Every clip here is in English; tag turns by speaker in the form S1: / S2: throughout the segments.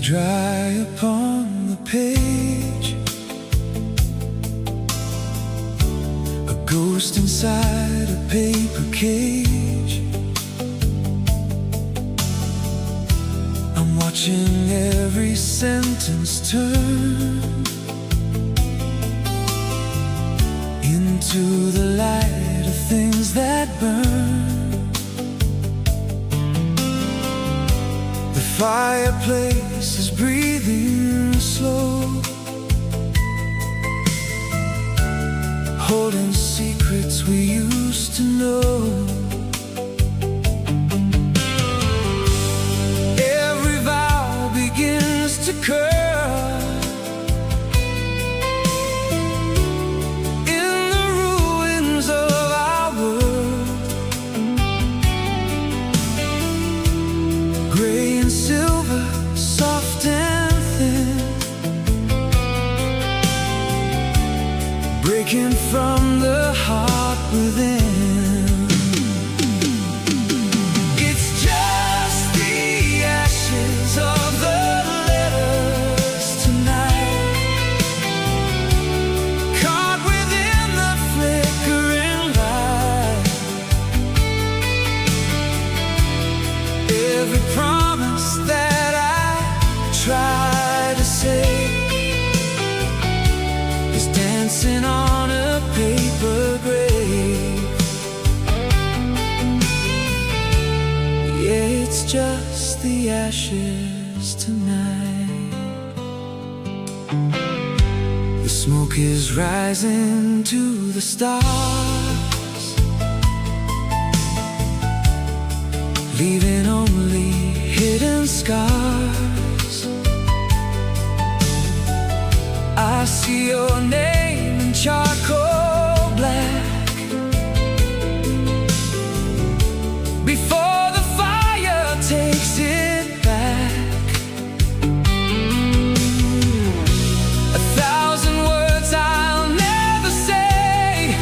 S1: Dry upon the page, a ghost inside a paper cage. I'm watching every sentence turn into the light of things that burn. The fireplace is breathing slow, holding secrets we used to know. Every vow begins to curl in the ruins of our world. Gray and silver, soft and thin, breaking from the heart within. It's just the ashes of the letters tonight, caught within the flickering light. Every promise that I try to say is dancing on a paper grave. Yeah, it's just the ashes tonight. The smoke is rising to the stars, leaving only hidden scars. I see your name in charcoal black before the fire takes it back. 1,000 words I'll never say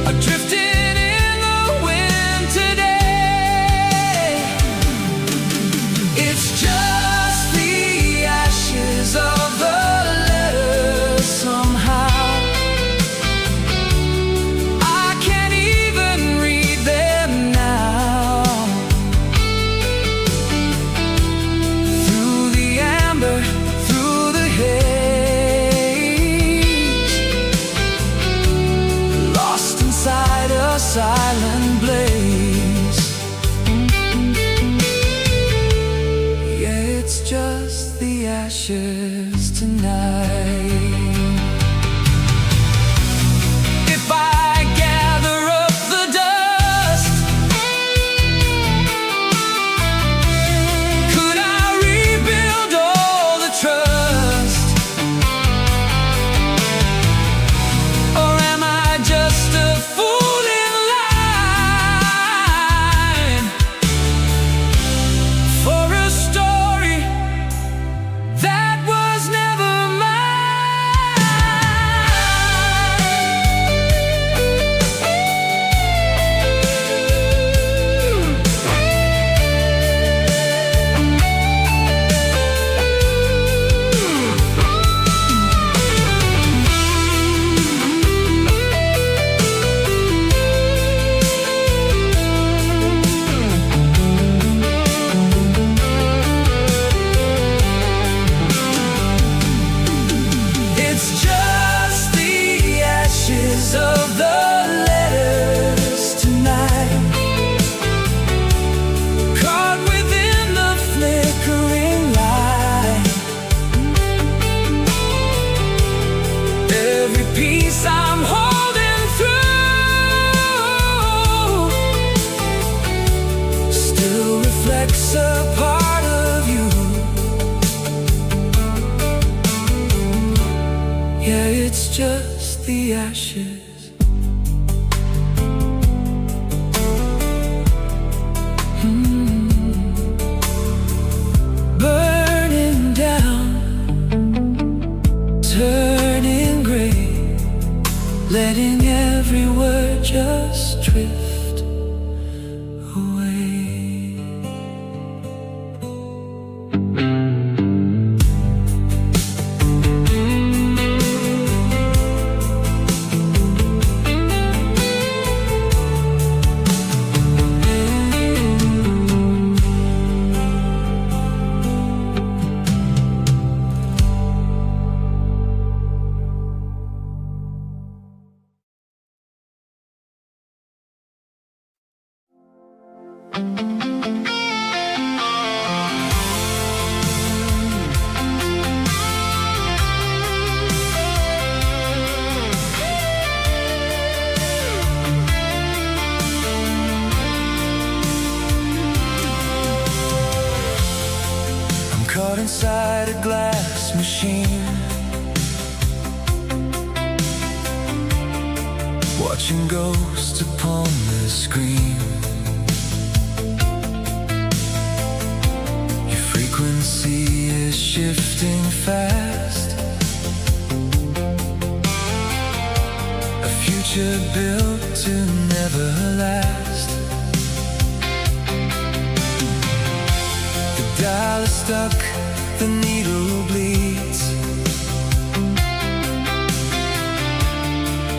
S1: are drifting in the wind today. It's just the ashes of the letters somehow. I can't even read them now. Through the amber, through the haze, lost inside a silent blaze. Yeah, it's just the ashes tonight. If I gather up the dust, could I rebuild all the trust? Or am I just a fool in line for a story that was reflects a part of you. Yeah, it's just the ashes. Burning down, turning gray, letting every word just drift away. Caught inside a glass machine, watching ghosts upon the screen. Your frequency is shifting fast, a future built to never last. The dial is stuck, the needle bleeds,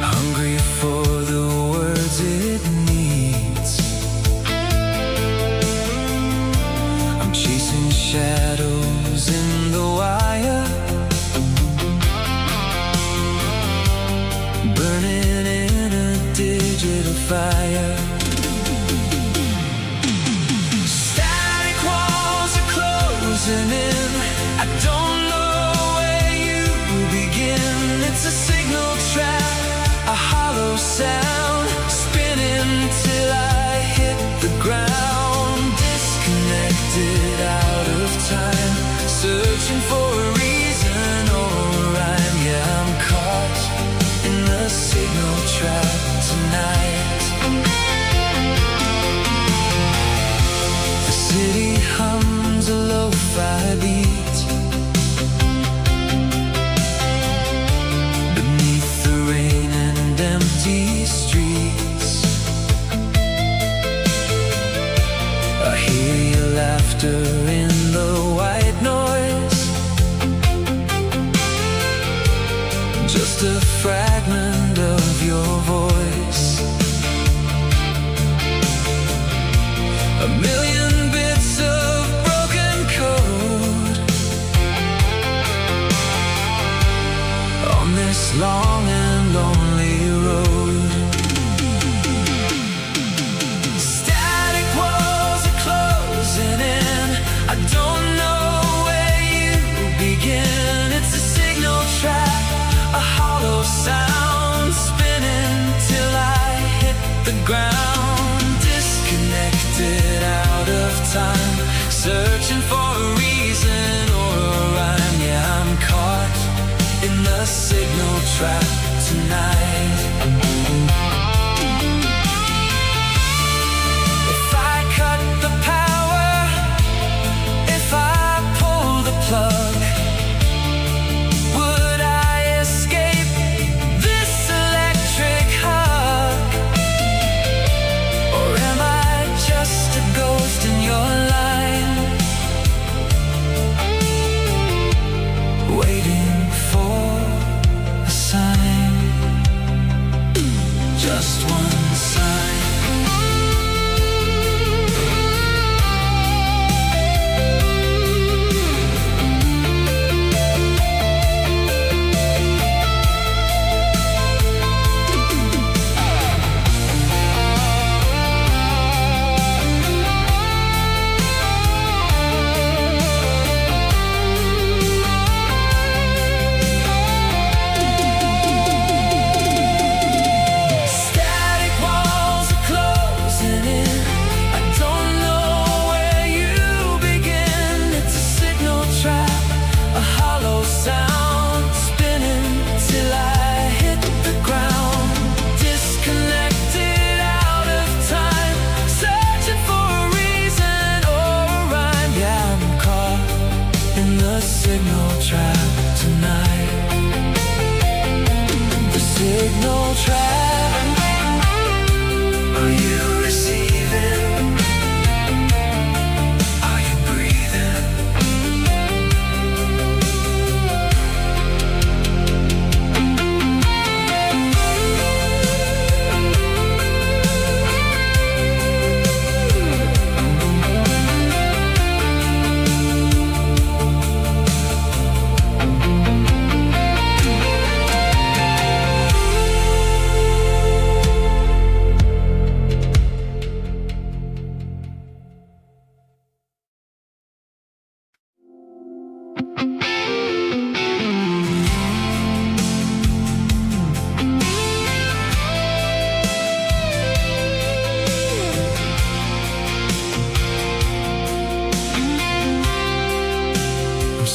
S1: hungry for the words it needs. I'm chasing shadows in the wire, burning in a digital fire. In. I don't know where you begin. It's a signal trap, a hollow sound, spinning till I hit the ground. Disconnected, out of time, searching for a reason or a rhyme. Yeah, I'm caught in the signal trap tonight. The city hums a lo-fi beat beneath the rain and empty streets. I hear your laughter in the white noise, just a fragment of your voice. A million bits of broken code on this long and lonely road. Static walls are closing in. I don't know where you begin. It's a signal trap, a hollow sound, spinning till I hit the ground. Disconnected, out of time, searching for a reason or a rhyme. Yeah, I'm caught in the signal trap tonight. If I cut the power, if I pull the plug, would I escape this electric hug? Or am I just a ghost in your line, waiting for a sign? signal trap tonight. The signal trap. Are you receiving? Are you breathing?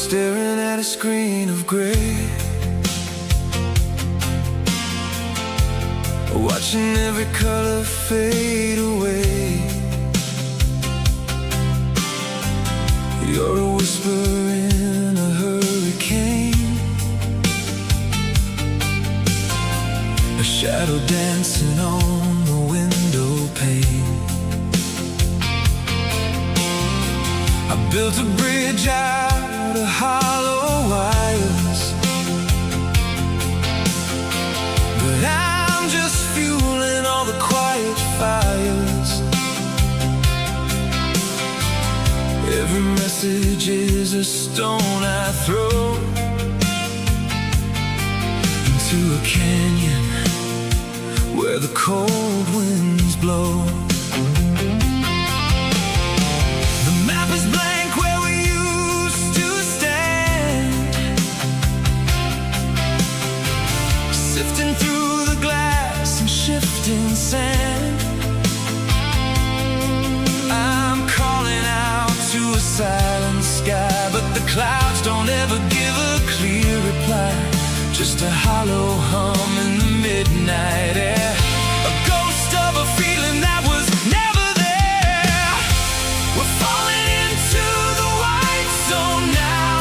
S1: Staring at a screen of gray, watching every color fade away. You're a whisper in a hurricane, a shadow dancing on the window pane. I built a bridge out of hollow wires, but I'm just fueling all the quiet fires. Every message is a stone I throw into a canyon where the cold winds blow. The map is blank where we used to stand, sifting through the glass and shifting sand. I'm calling out to a silent sky, but the clouds don't ever give a clear reply. Just a hollow hum in the midnight air, a ghost of a feeling that was never there. We're falling into the white zone now,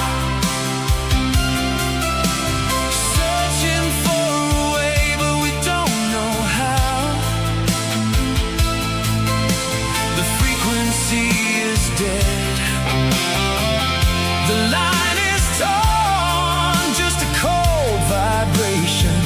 S1: searching for a way, but we don't know how. The frequency is dead, the line is torn, just a cold vibration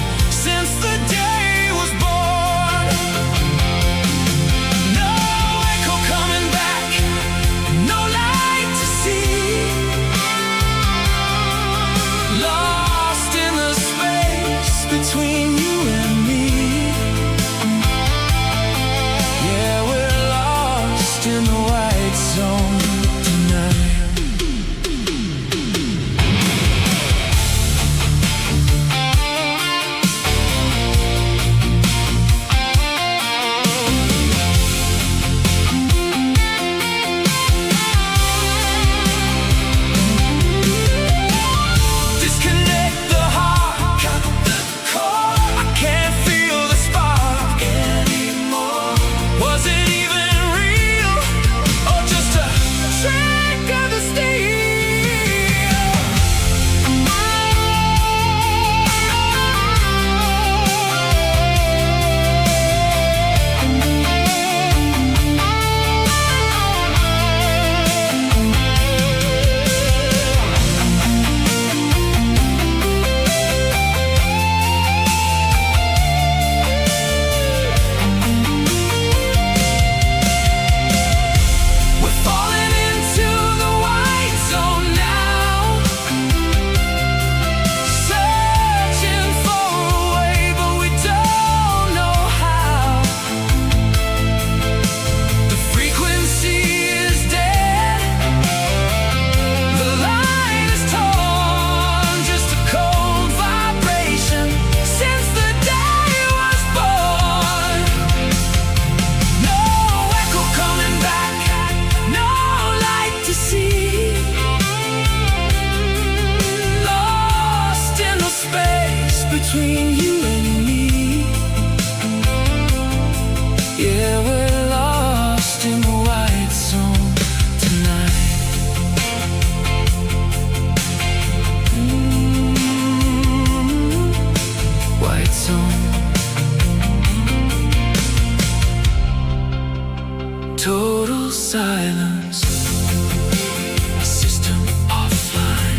S1: a system offline.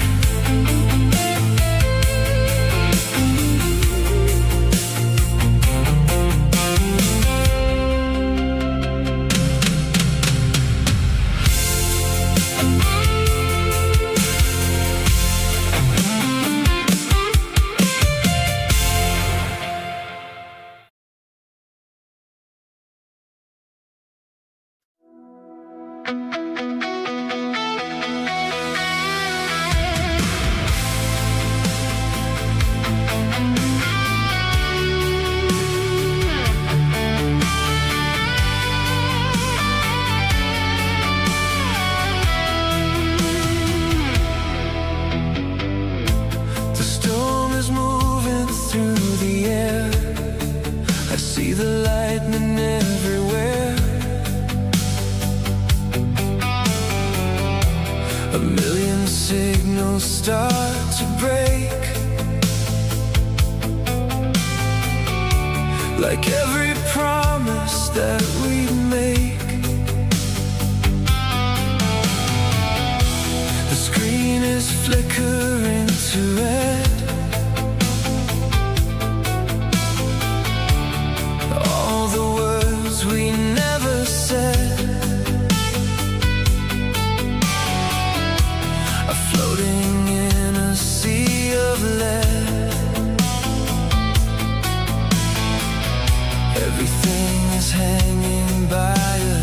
S2: The storm is moving through the air. I see the lightning everywhere. A million signals start to break, like every promise that we make. The screen is flickering to red. All the words we never said are floating in a sea of lead. Everything is hanging by a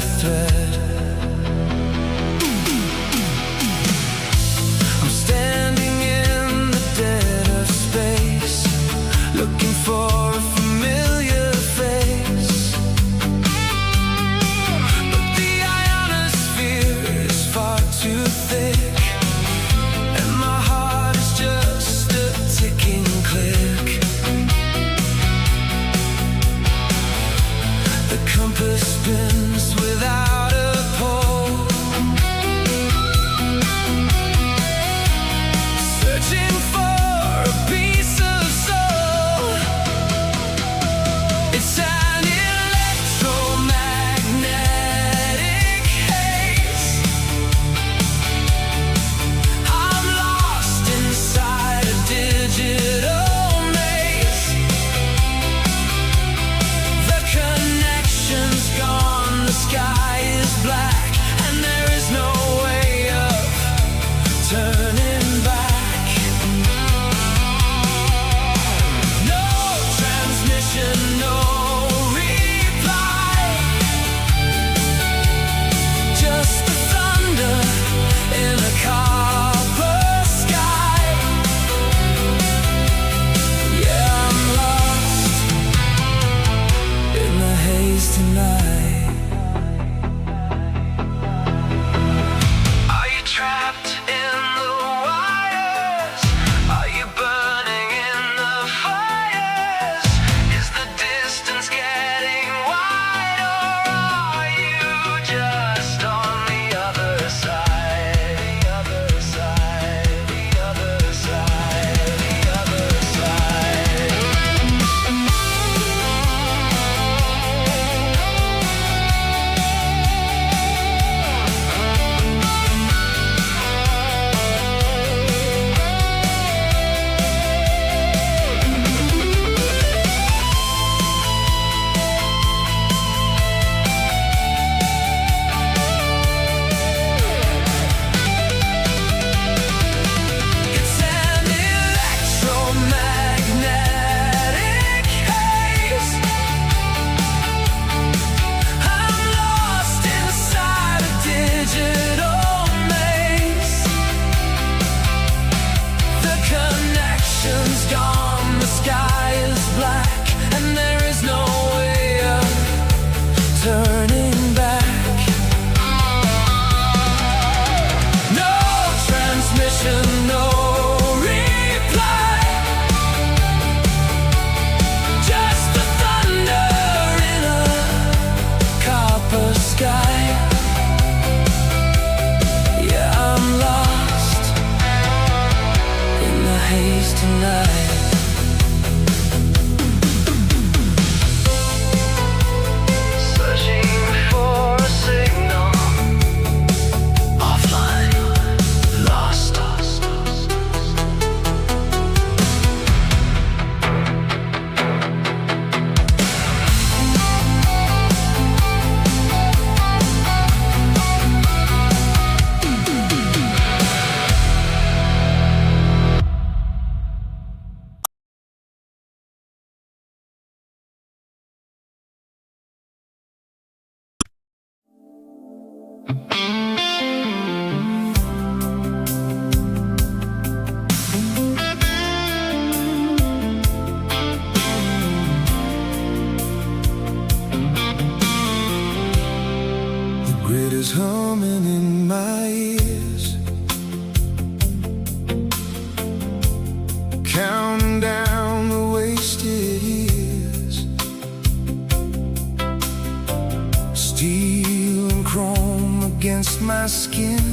S2: begin?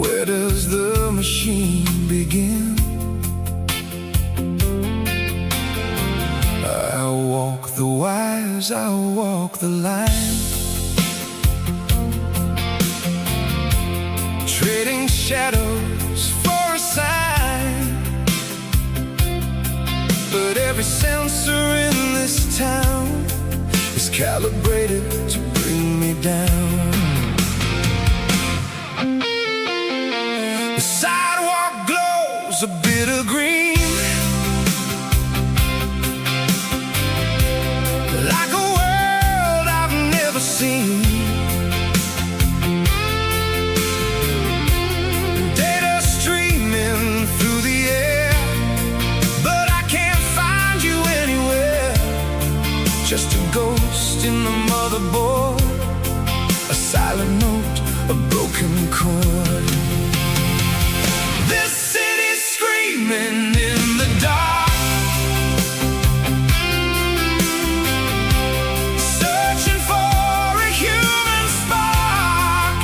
S2: Where does the machine begin? I walk the wires, I walk the line, trading shadows for a sign. But every sensor in this town is calibrated to bring me down. The sidewalk glows a bitter green, like a world I've never seen. Data streaming through the air, but I can't find you anywhere. Just a ghost in the motherboard, a silent note, a broken chord. This city's screaming in the dark, searching for a human spark.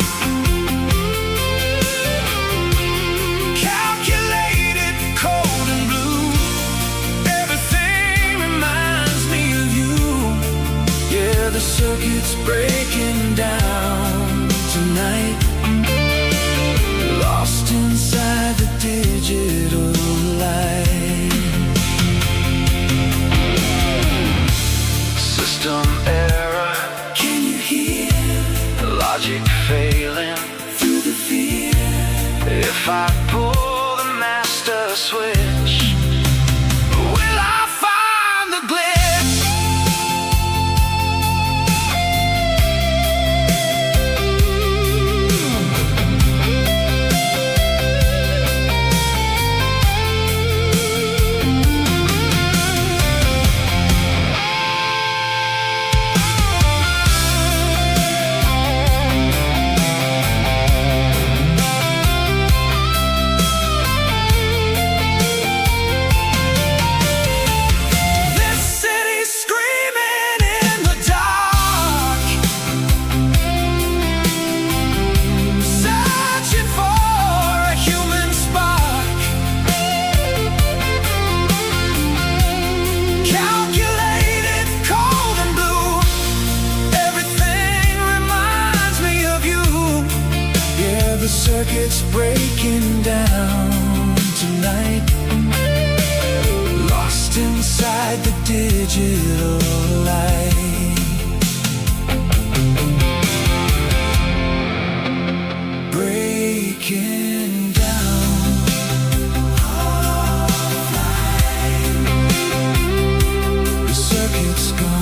S2: Calculated, cold and blue, everything reminds me of you. Yeah, the circuit's breaking down tonight, lost inside the digital light. System error, can you hear? Logic failing through the fear. If I pull the master switch, will I find the glitch? The circuit's breaking down tonight, lost inside the digital light. Breaking down, offline. The circuit's gone.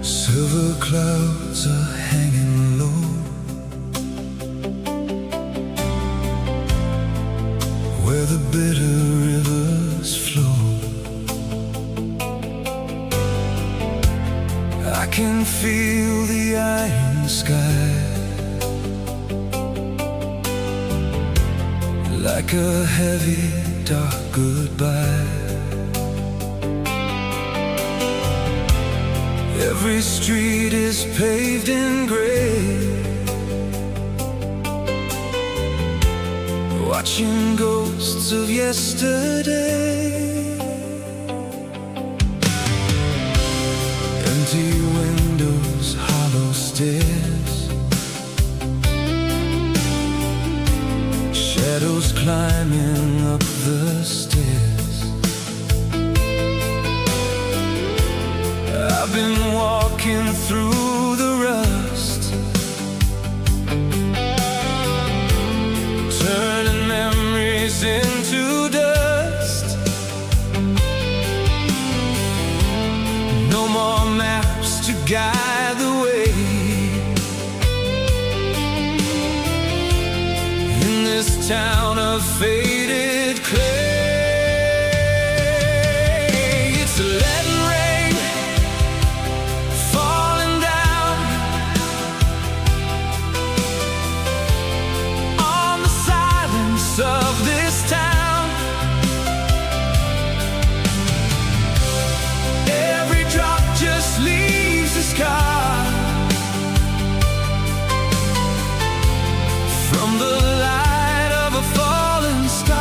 S2: Silver clouds are hanging low, where the bitter rivers flow. I can feel the iron sky, like a heavy, dark goodbye. Every street is paved in gray, watching ghosts of yesterday. Empty windows, hollow stairs, shadows climbing up the stairs. I've been walking through the rust, turning memories into dust. No more maps to guide the way. In this town of faded clay, it's a leaden rain falling down on the silence of this town. Every drop just leaves a scar from the light of a fallen star.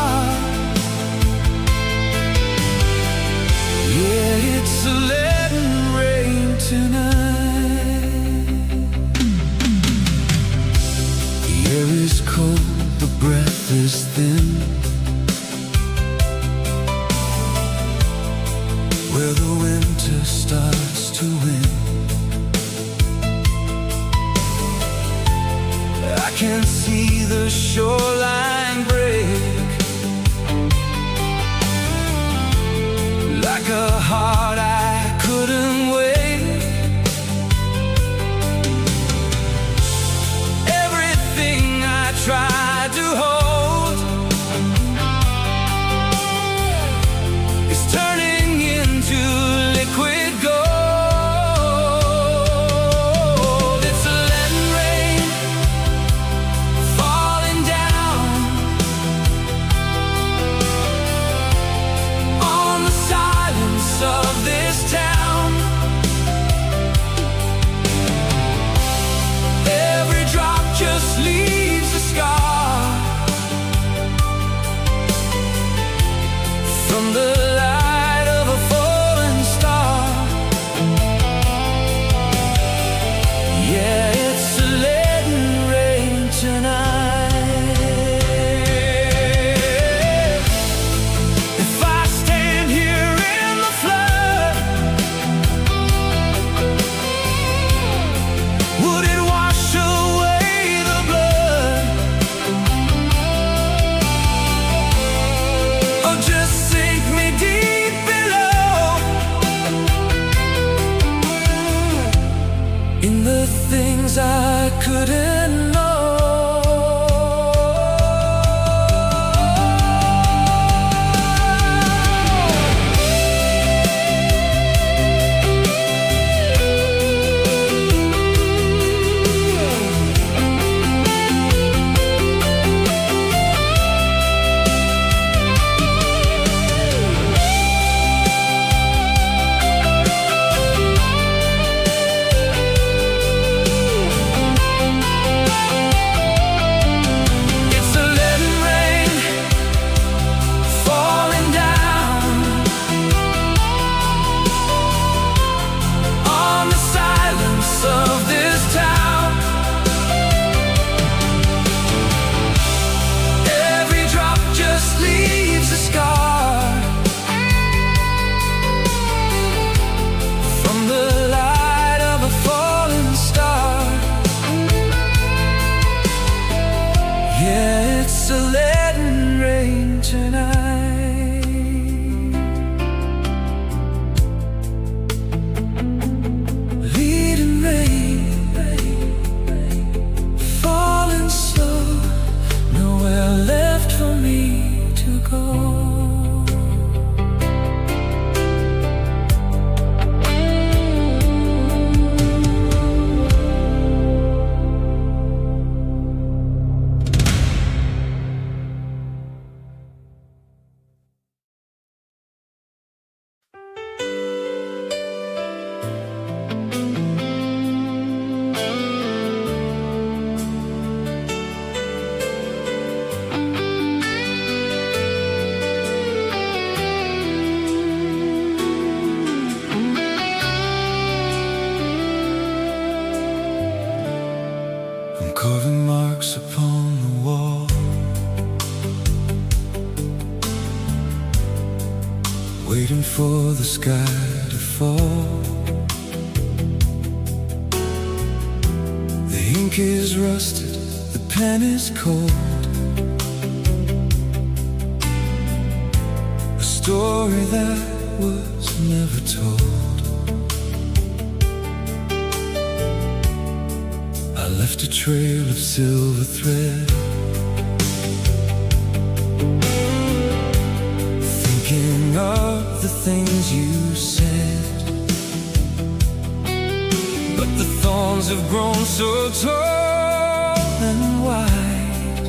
S2: waiting for the sky to fall. The ink is rusted, the pen is cold. A story that was never told. I left a trail of silver thread, thinking of the things you said. But the thorns have grown so tall and wide,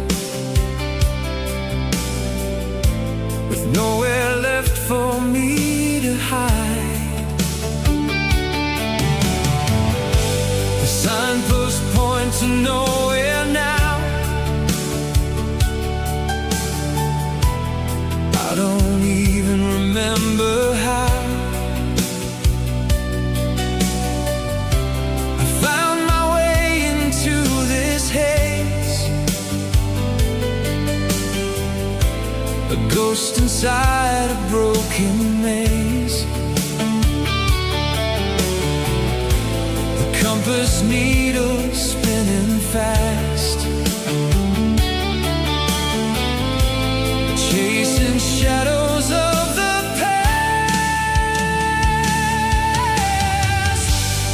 S2: with nowhere left for me to hide. The signposts point to nowhere now. I don't even remember how. I found my way into this haze, a ghost inside a broken maze. The compass needle spinning fast, chasing shadows of the past.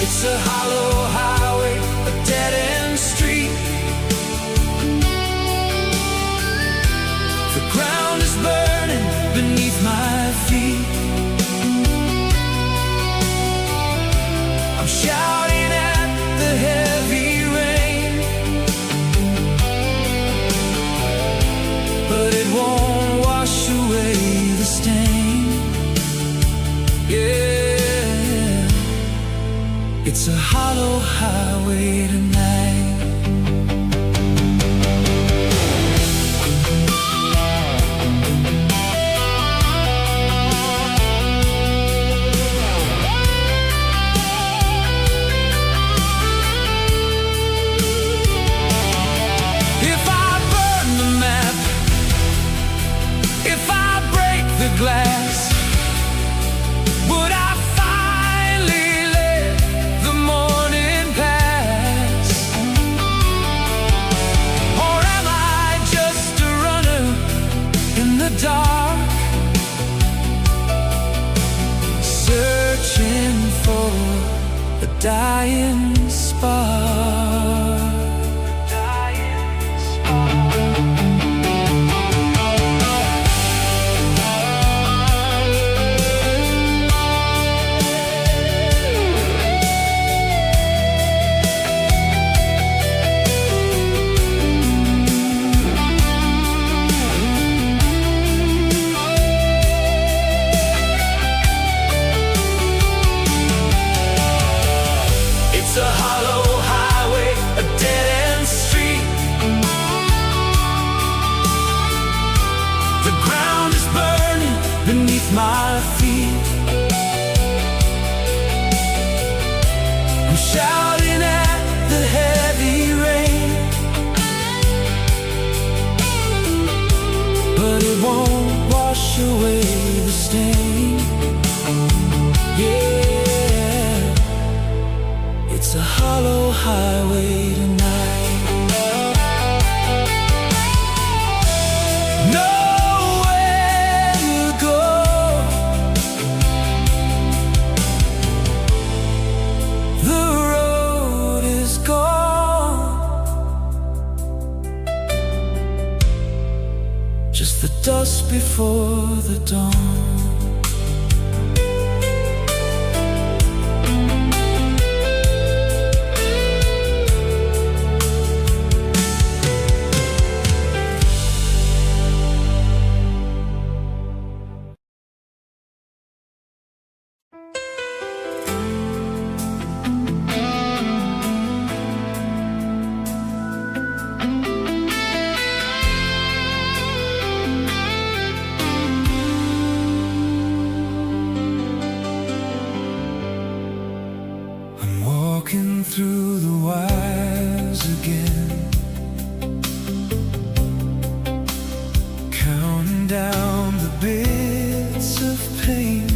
S2: It's a hollow highway, a dead-end street. The ground is burning beneath my feet. I'm shouting at the heavy rain, but it won't wash away the stain. Yeah, it's a hollow highway tonight. If I burn the map, if I break the glass, would I finally let the morning pass? Or am I just a runner in the dark, searching for a dying spark? It's a hollow highway, a dead-end street. The ground is burning beneath my feet. I'm shouting at the heavy rain, but it won't wash away the stain. Yeah, it's a hollow highway tonight. Nowhere to go, the road is gone, just the dust before the dawn. Walking through the wires again, counting down the bits of pain.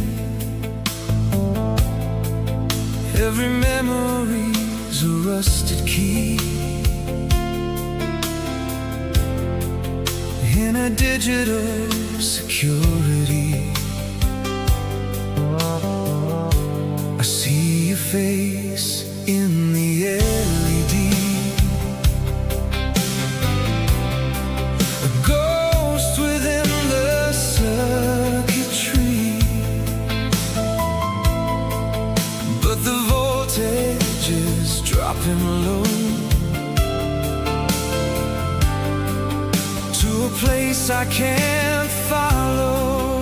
S2: trusted key in a digital security. I see your face in the LED, a ghost within the circuitry, but the voltage is dropping low to a place I can't follow.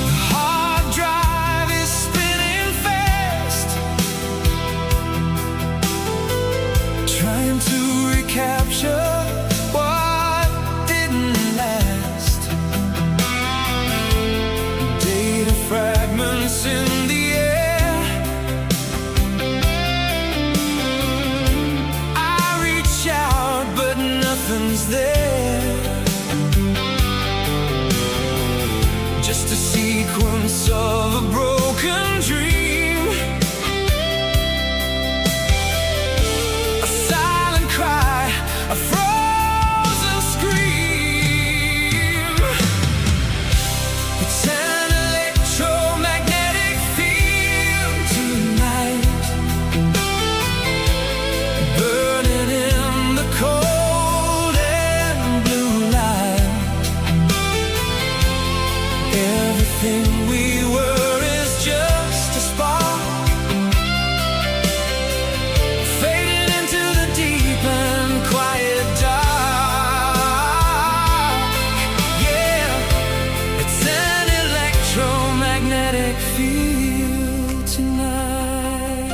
S2: The hard drive is spinning fast, trying to recapture what didn't last. Data fragments in the air, I reach out but nothing's there. Just a sequence of a broken dream, a silent cry, a frozen scream. It's an electromagnetic field tonight, burning in the cold and blue light. Everything we were is just a spark, fading into the deep and quiet dark. Yeah, it's an electromagnetic field tonight.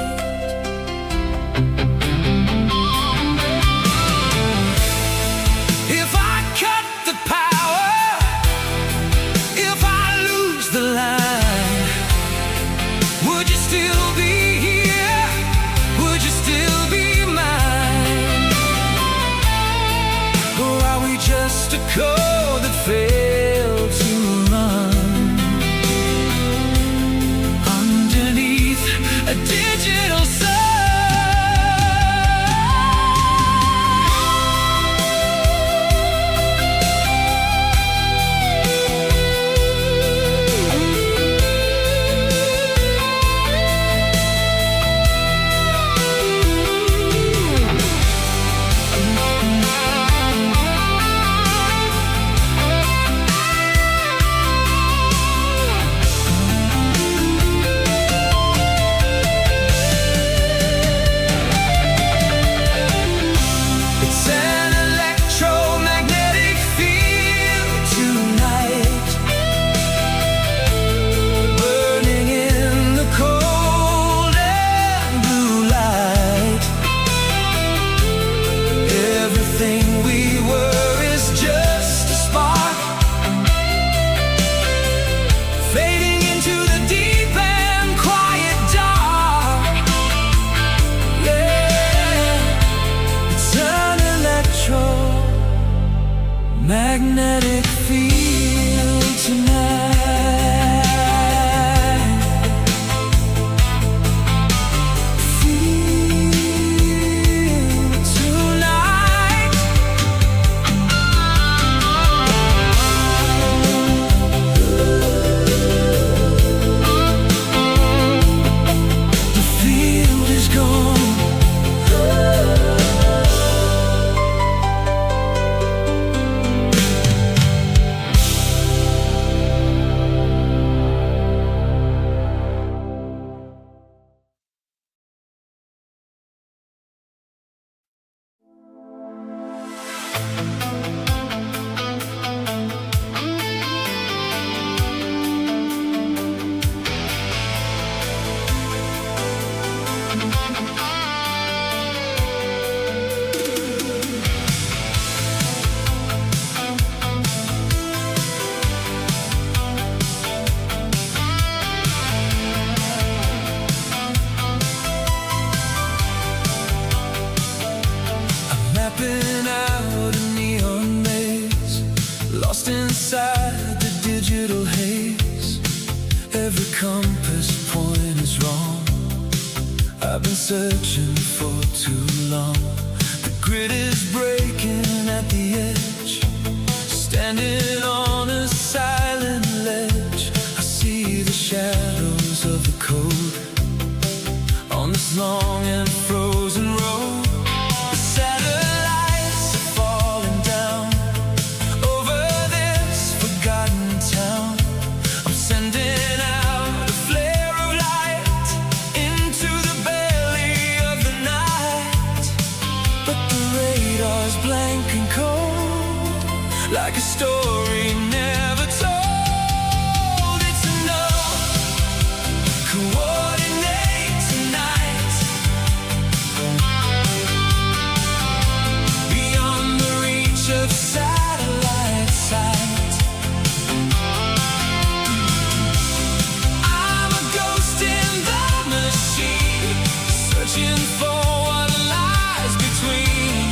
S2: If I cut the power, if I lose the line, would you still be here? Would you still be mine? Or are we just a code that failed to run underneath a digital sun? It's an electromagnetic field tonight, burning in the cold and blue light. Everything we were is just a spark, fading into the deep and quiet dark. Yeah, it's an electromagnetic field tonight. Field tonight. The field is gone. Mapping out a neon maze, lost inside the digital haze. Every compass point is wrong,
S1: I've been searching for too long. The grid is breaking at the edge. Standing on a silent ledge, I see the shadows of the code on this long and frozen road. The satellites are falling down over this forgotten town. I'm sending out a flare of light into the belly of the night, but the radar's blank and cold, like a story never told. It's a no coordinate tonight, beyond the reach of satellite sight. I'm a ghost in the machine, searching for what lies between.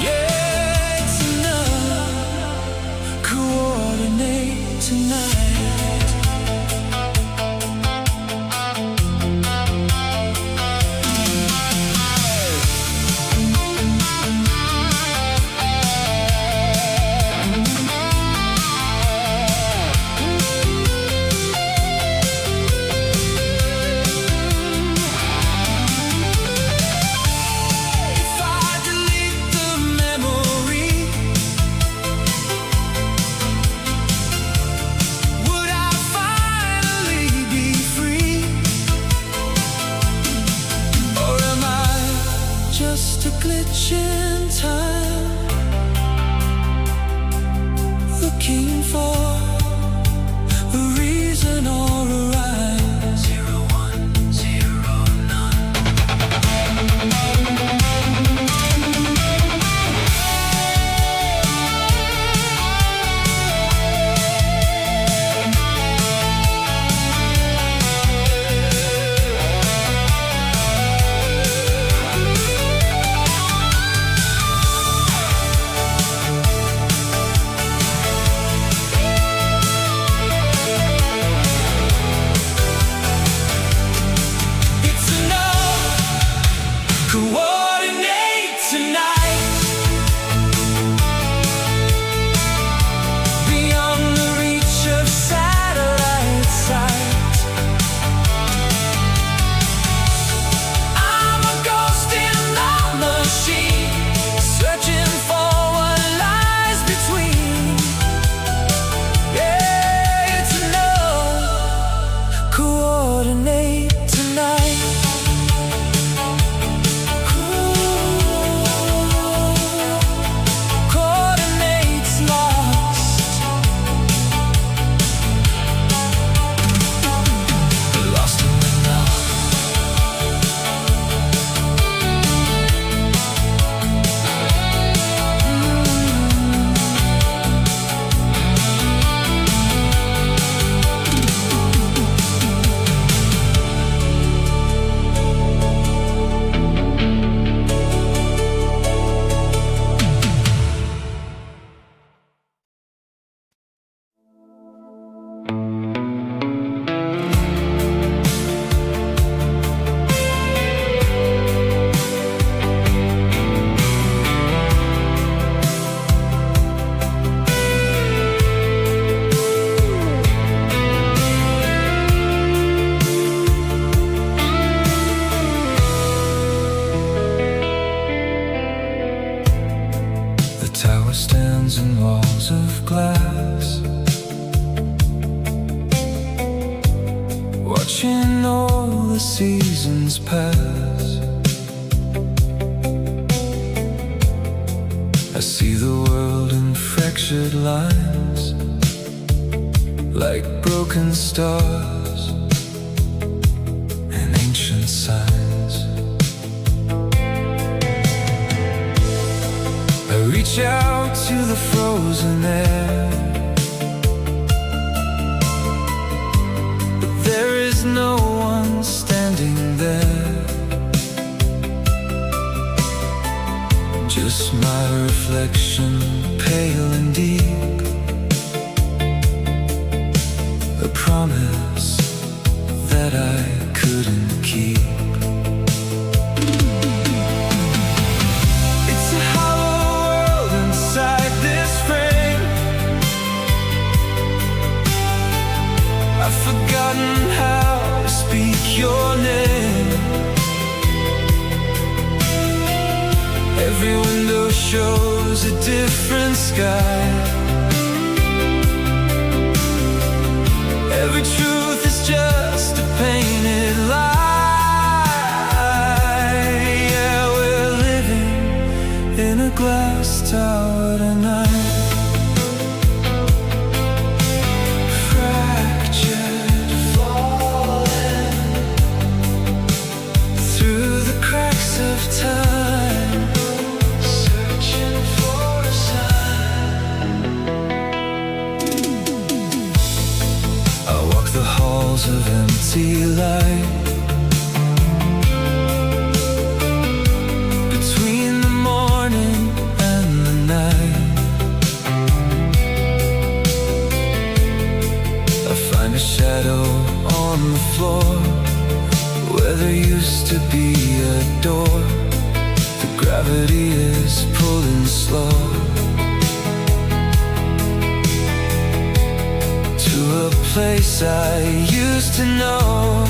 S1: Yeah, it's enough. Coordinate tonight. If I delete the memory, would I finally be free? Or am I just a glitch in time, looking for a reason or a rhyme? 0, 1, 0, none. It's enough. Coordinate tonight, beyond the reach of satellite sight. I'm a ghost in the machine, searching for what lies between. Yeah, it's enough. Coordinate tonight. Coordinates lost, lost in the now. The tower stands in walls of glass, watching all the seasons pass. I see the world in fractured lines, like broken stars and ancient signs. I reach out to the frozen air, but there is no one standing there. Just my reflection, pale and deep, a promise that I couldn't keep. Every window shows a different sky. Every truth is just a painted lie. Yeah, we're living in a glass tower tonight. Fractured, falling through the cracks of time, searching for a sign. I walk the halls of empty light, between the morning and the night. I find a shadow on the floor where there used to be a door. The gravity is pulling slow to a place I used to know.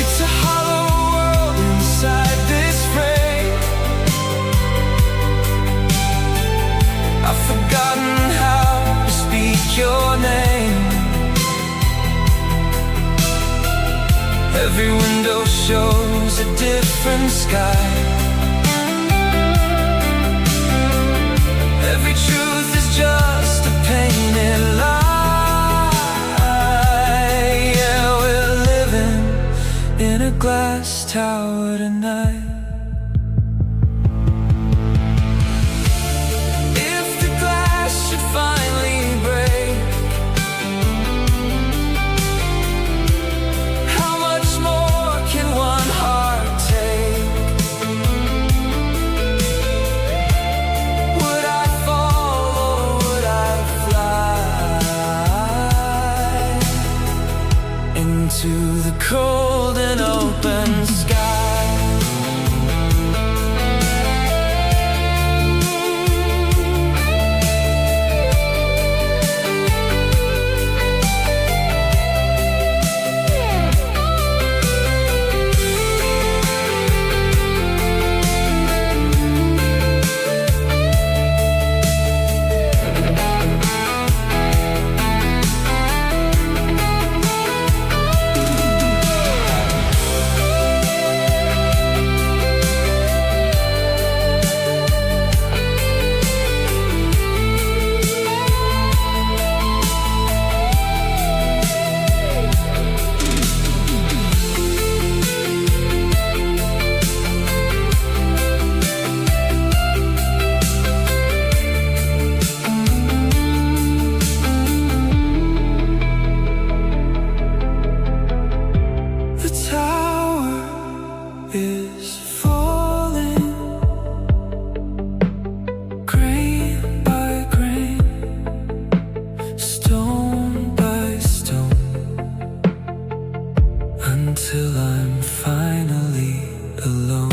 S1: It's a hollow world inside this frame. I've forgotten how to speak your name. Every window shows a different sky. Every truth is just a painted lie. Yeah, we're living in a glass tower tonight. If the glass should finally break, how much more can one heart take? Would I fall or would I fly into the cold and open sky? Until I'm finally alone.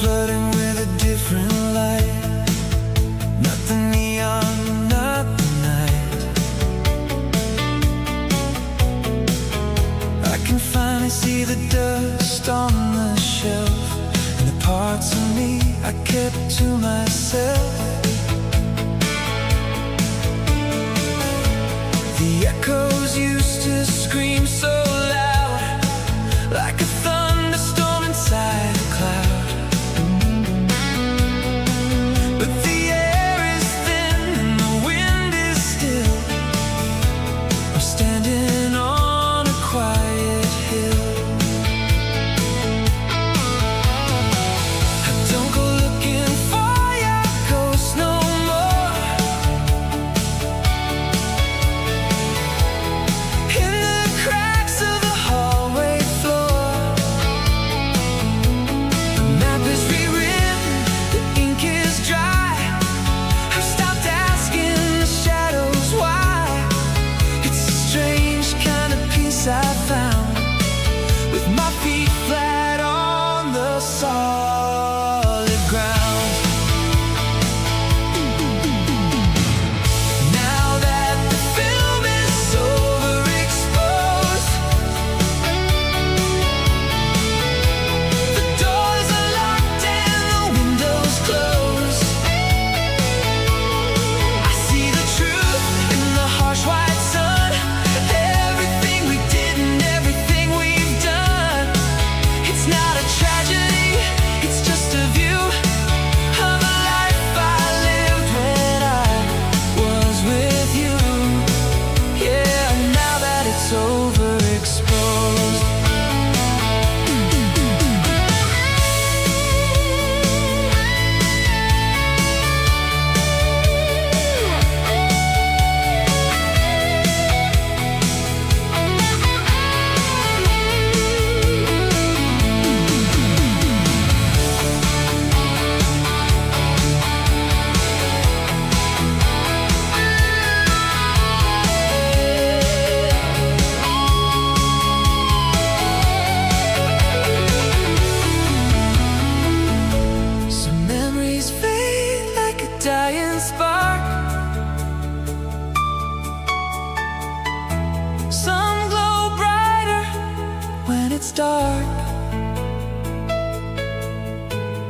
S1: Flooding with a different light, not the neon, not the night. I can finally see the dust on the shelf, and the parts of me I kept to myself. The echoes used to scream so loud, like a thunderstorm inside a cloud. Standing on a quiet hill.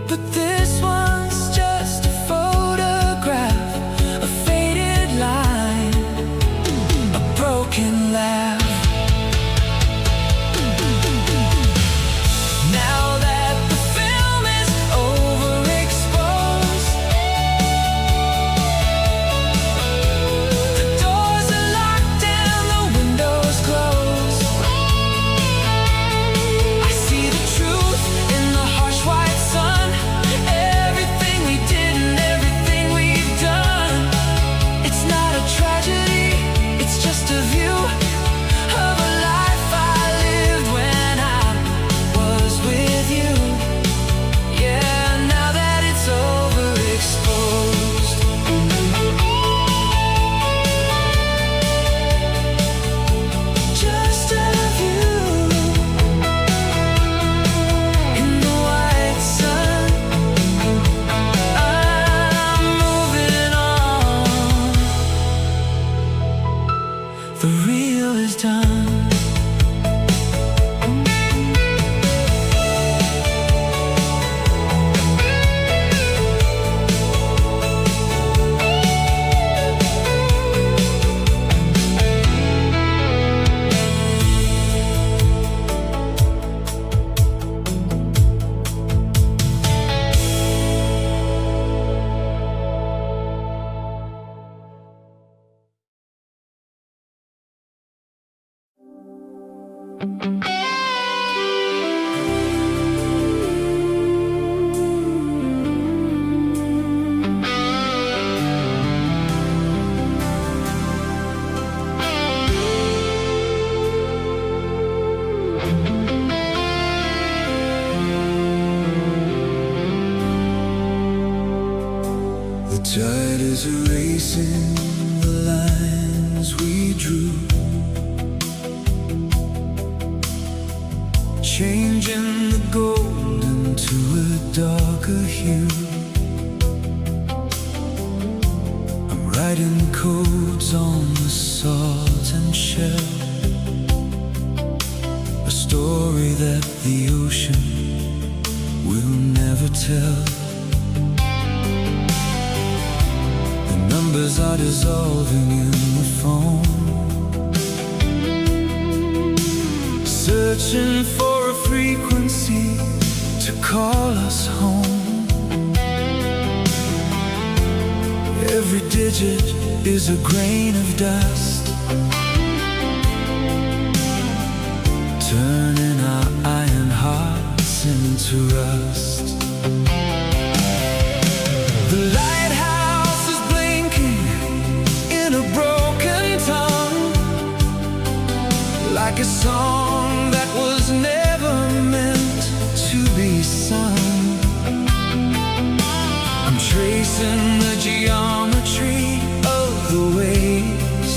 S1: But this one's just a photograph, a faded line, a broken laugh. Now that the film is overexposed, the doors are locked and the windows closed. I see the truth in the harsh white sun. Everything we did and everything we've done. It's not a tragedy, it's just a view of a life I lived when I was with you. Yeah, now that it's overexposed, just a view in the white sun. I'm moving on. The real is done.
S2: The tide is erasing the lines we drew, changing the gold into a darker hue. I'm writing codes on the salt and shell, a story that the ocean will never tell. Numbers are dissolving in the foam, searching for a frequency to call us home. Every digit is a grain of dust, turning our iron hearts into rust. The lighthouse is blinking in a broken tongue, like a song that was never meant to be sung. I'm tracing the geometry of the waves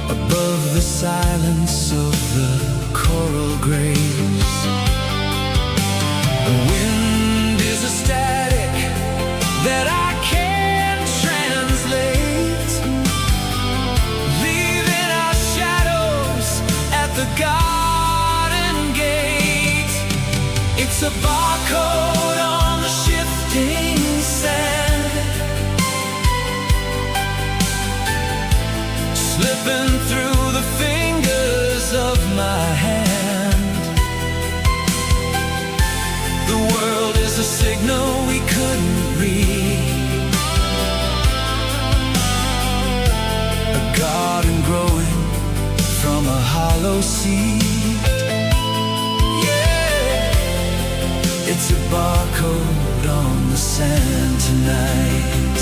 S2: above the silence of the coral graves. The wind is a static that I can't translate, leaving our shadows at the garden gate. It's a barcode on the shifting sand, slipping through the fingers of my hand. The world is a signal we couldn't read, a garden growing from a hollow seed. Yeah, it's a barcode on the sand tonight.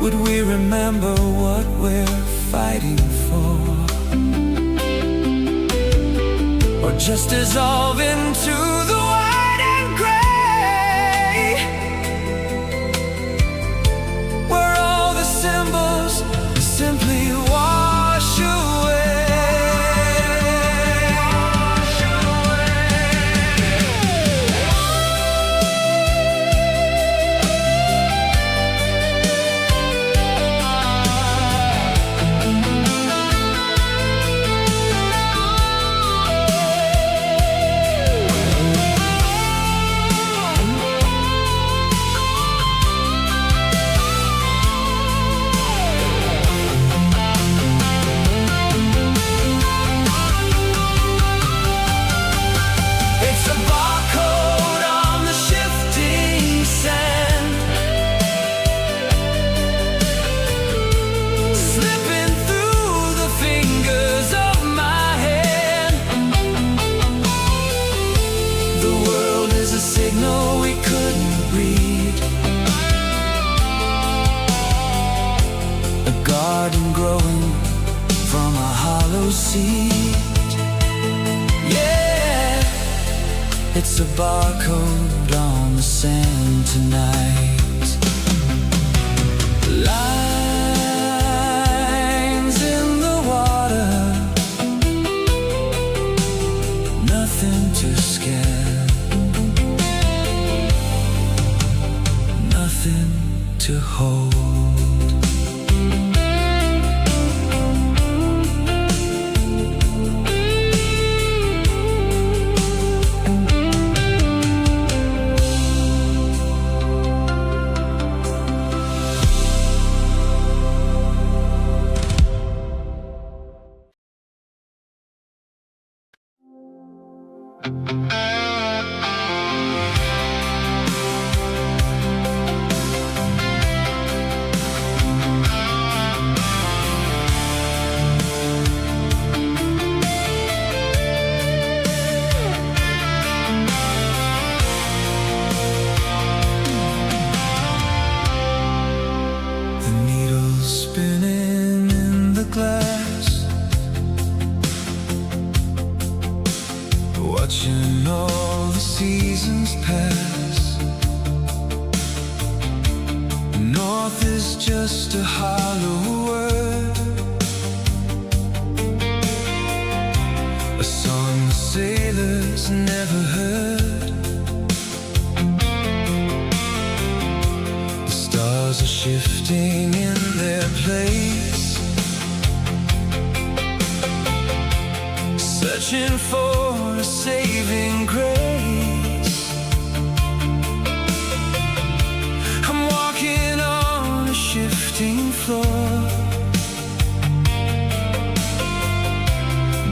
S1: Would we remember what we're fighting for? Or just dissolve into the white and gray, where all the symbols simply wash away? Growing from a hollow seed. Yeah, it's a barcode on the sand tonight. Lines in the water, nothing to scan, nothing to hold. Watching all the seasons pass. North is just a hollow word, a song the sailors never heard. The stars are shifting in their place, searching for a saving grace. I'm walking on a shifting floor,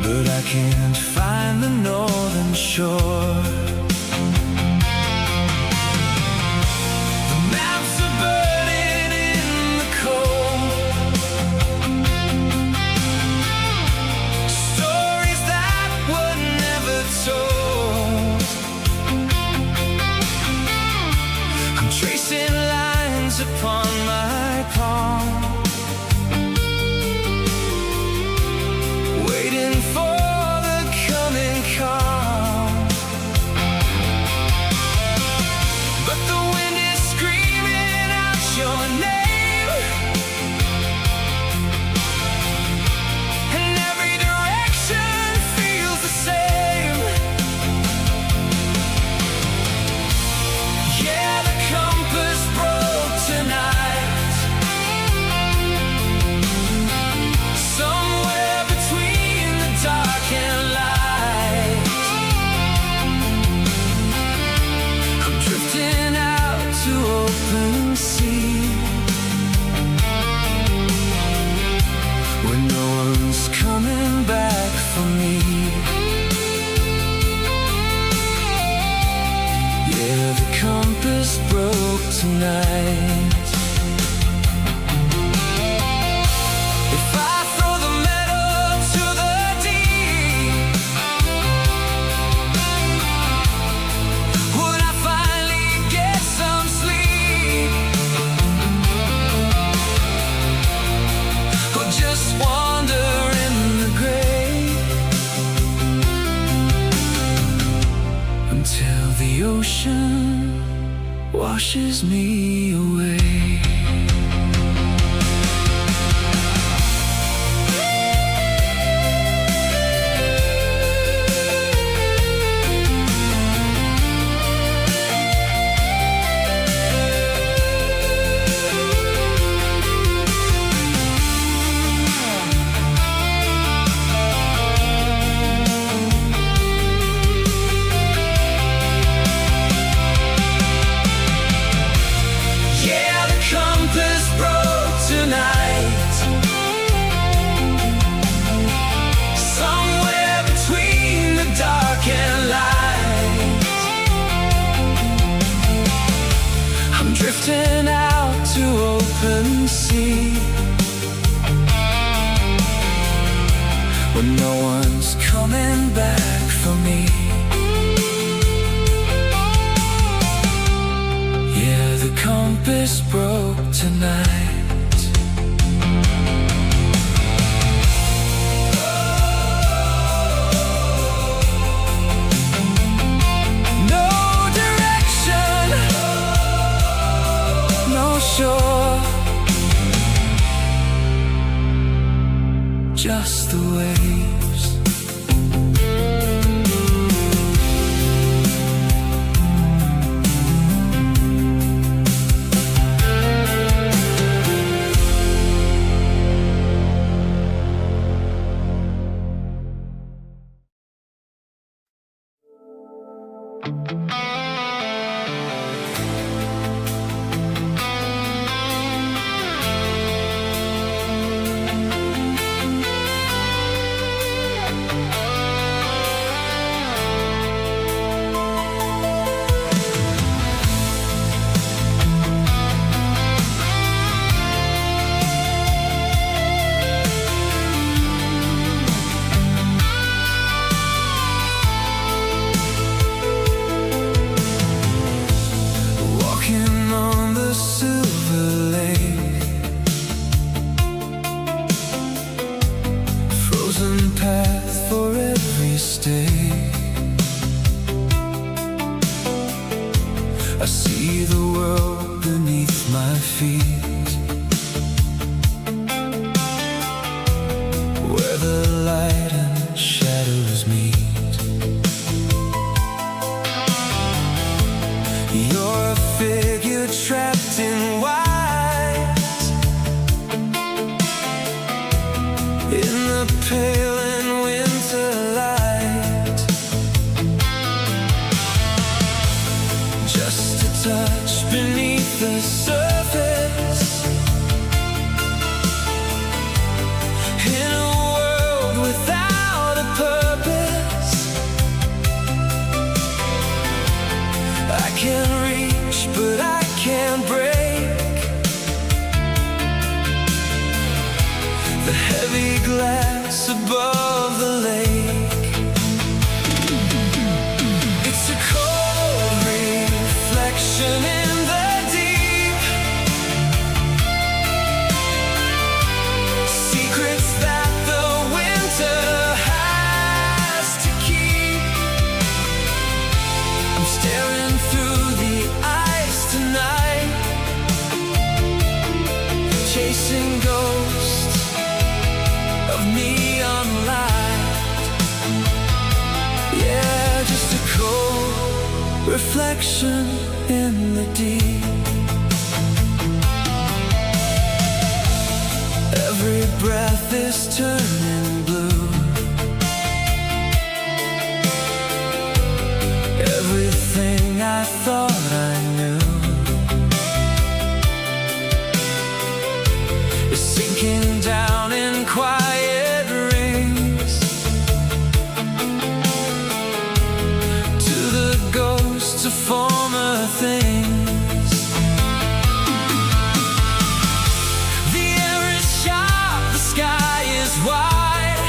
S1: but I can't find the northern shore. Tracing lines upon my palm, waiting for the coming calm. pushes me away. Drifting out to open sea, when no one's coming back for me. Yeah, the compass broke tonight. Just the waves. Path for every stay. I see the world beneath my feet, where the light and shadows meet. You're a figure trapped in white, in the pale touch beneath the surface, in a world without a purpose. I can reach, but I can't break the heavy glass above the lake. It's a cold reflection in the deep, secrets that the winter has to keep. I'm staring through the ice tonight, chasing ghosts of neon light. Yeah, just a cold reflection in the deep. Every breath is turning blue, everything I thought I knew is sinking down in quiet rings to the ghosts of former things. The air is sharp, the sky is wide,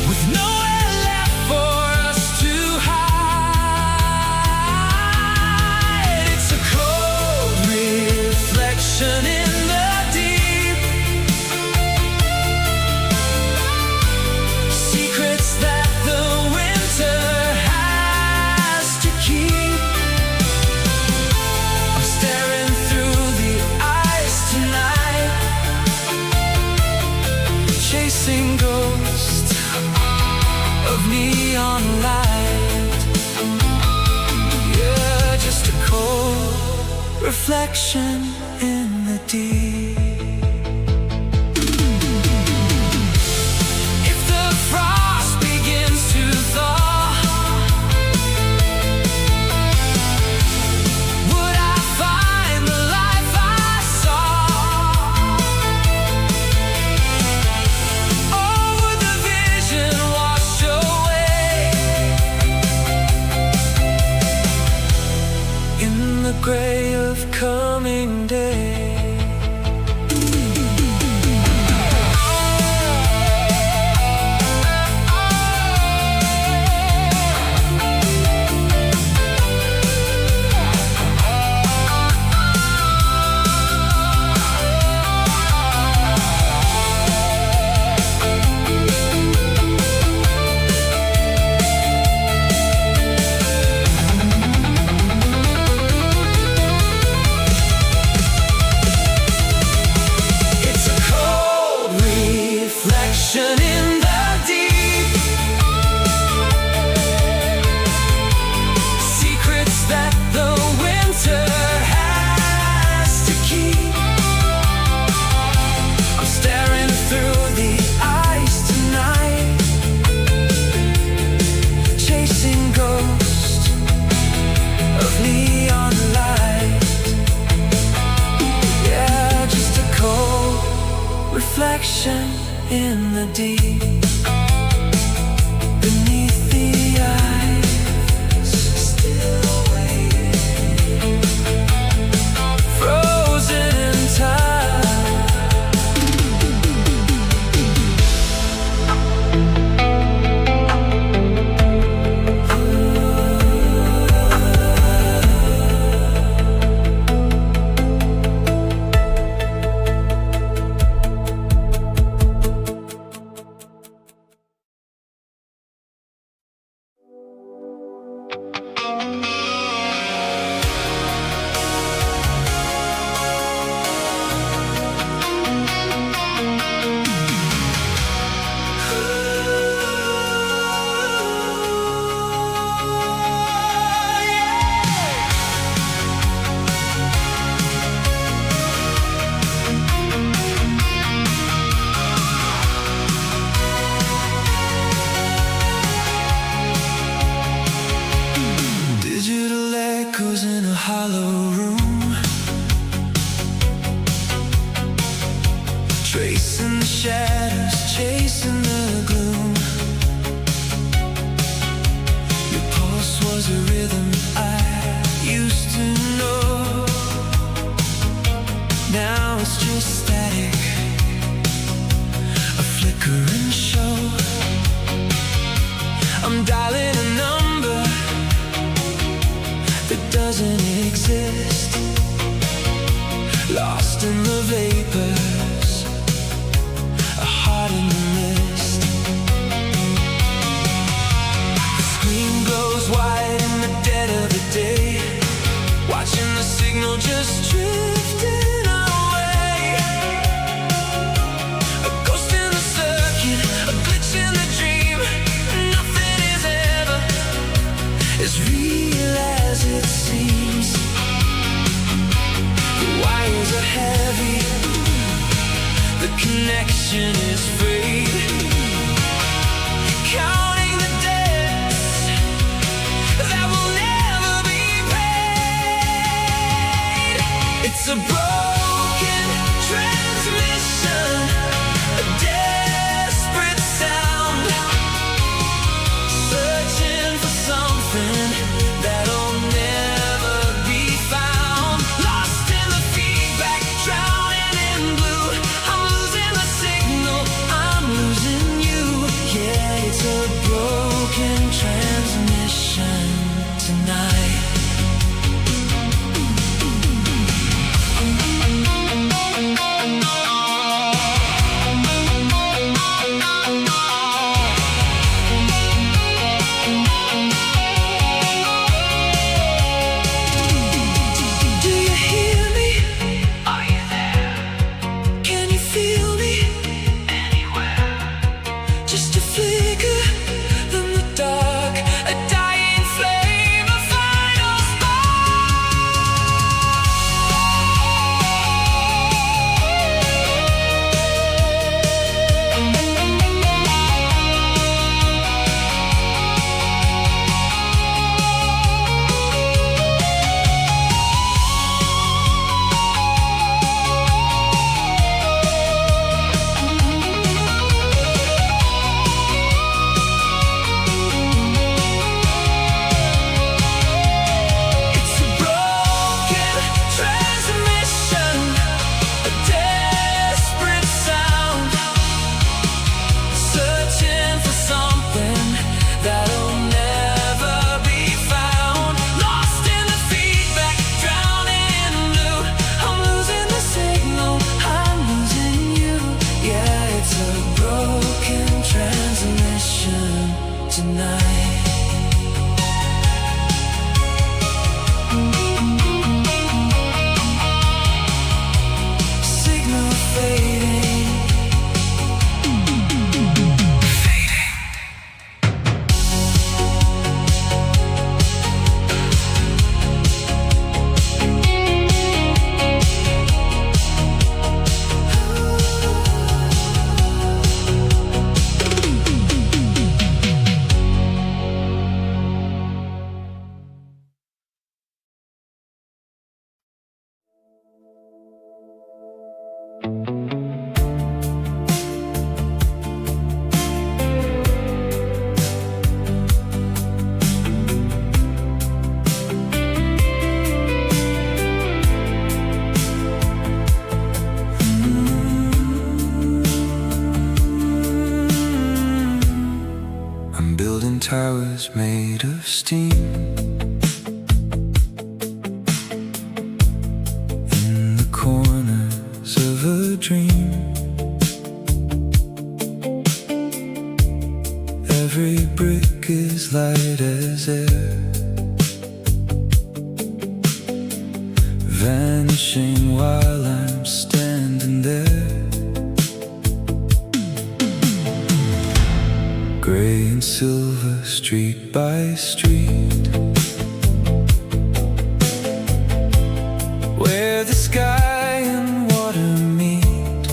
S1: with nowhere left for us to hide. It's a cold reflection in the deep. reflection in the deep. If the frost begins to thaw, would I find the life I saw? Or would the vision wash away in the gray of coming day? In the deep, secrets that the winter has to keep. I'm staring through the ice tonight, chasing ghosts of neon light. Yeah, just a cold reflection in the deep, beneath the eyes, still waiting, frozen in time. In a hollow room, tracing the shadows, chasing the gloom. Your pulse was a rhythm I used to know. Now it's just static, a flickering show. I'm dialing a number that doesn't exist, lost in the vapors, a heart in the mist. The screen glows white in the dead of the day, watching the signal just drifting away. A ghost in the circuit, a glitch in the dream. Nothing is ever as real as it seems. The wires are heavy, the connection is frayed. Counting the debts that will never be paid. It's a broken transmission, a desperate sound, searching for something that'll never be found. Lost in the feedback, drowning in blue. I'm losing the signal, I'm losing you. Yeah, it's a broken transmission tonight.
S2: towers made of steam. In the corners of a dream, every brick is light as air, vanishing while I'm standing there. Gray and silver, street by street, where the sky and water meet.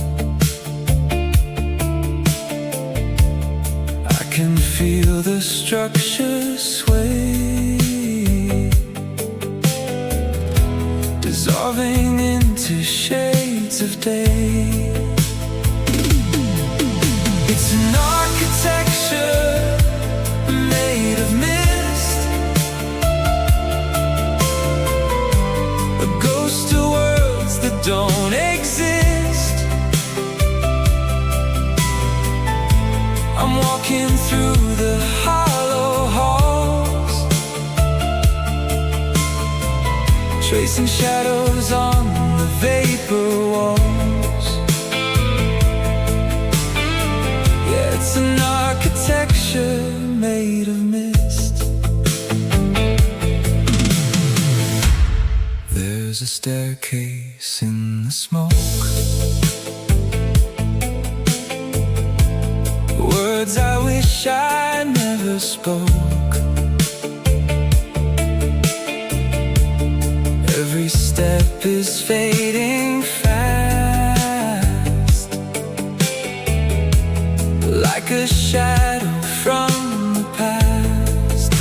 S2: I can feel the structure sway, dissolving into shades of day. It's an architecture made of mist, a ghost of worlds that don't exist. I'm walking through the hollow halls, tracing shadows on the vapor walls. Yeah, it's an architecture made of mist. There's a staircase in the smoke, words I wish I never spoke. Every step is fading fast, like a shadow from the past.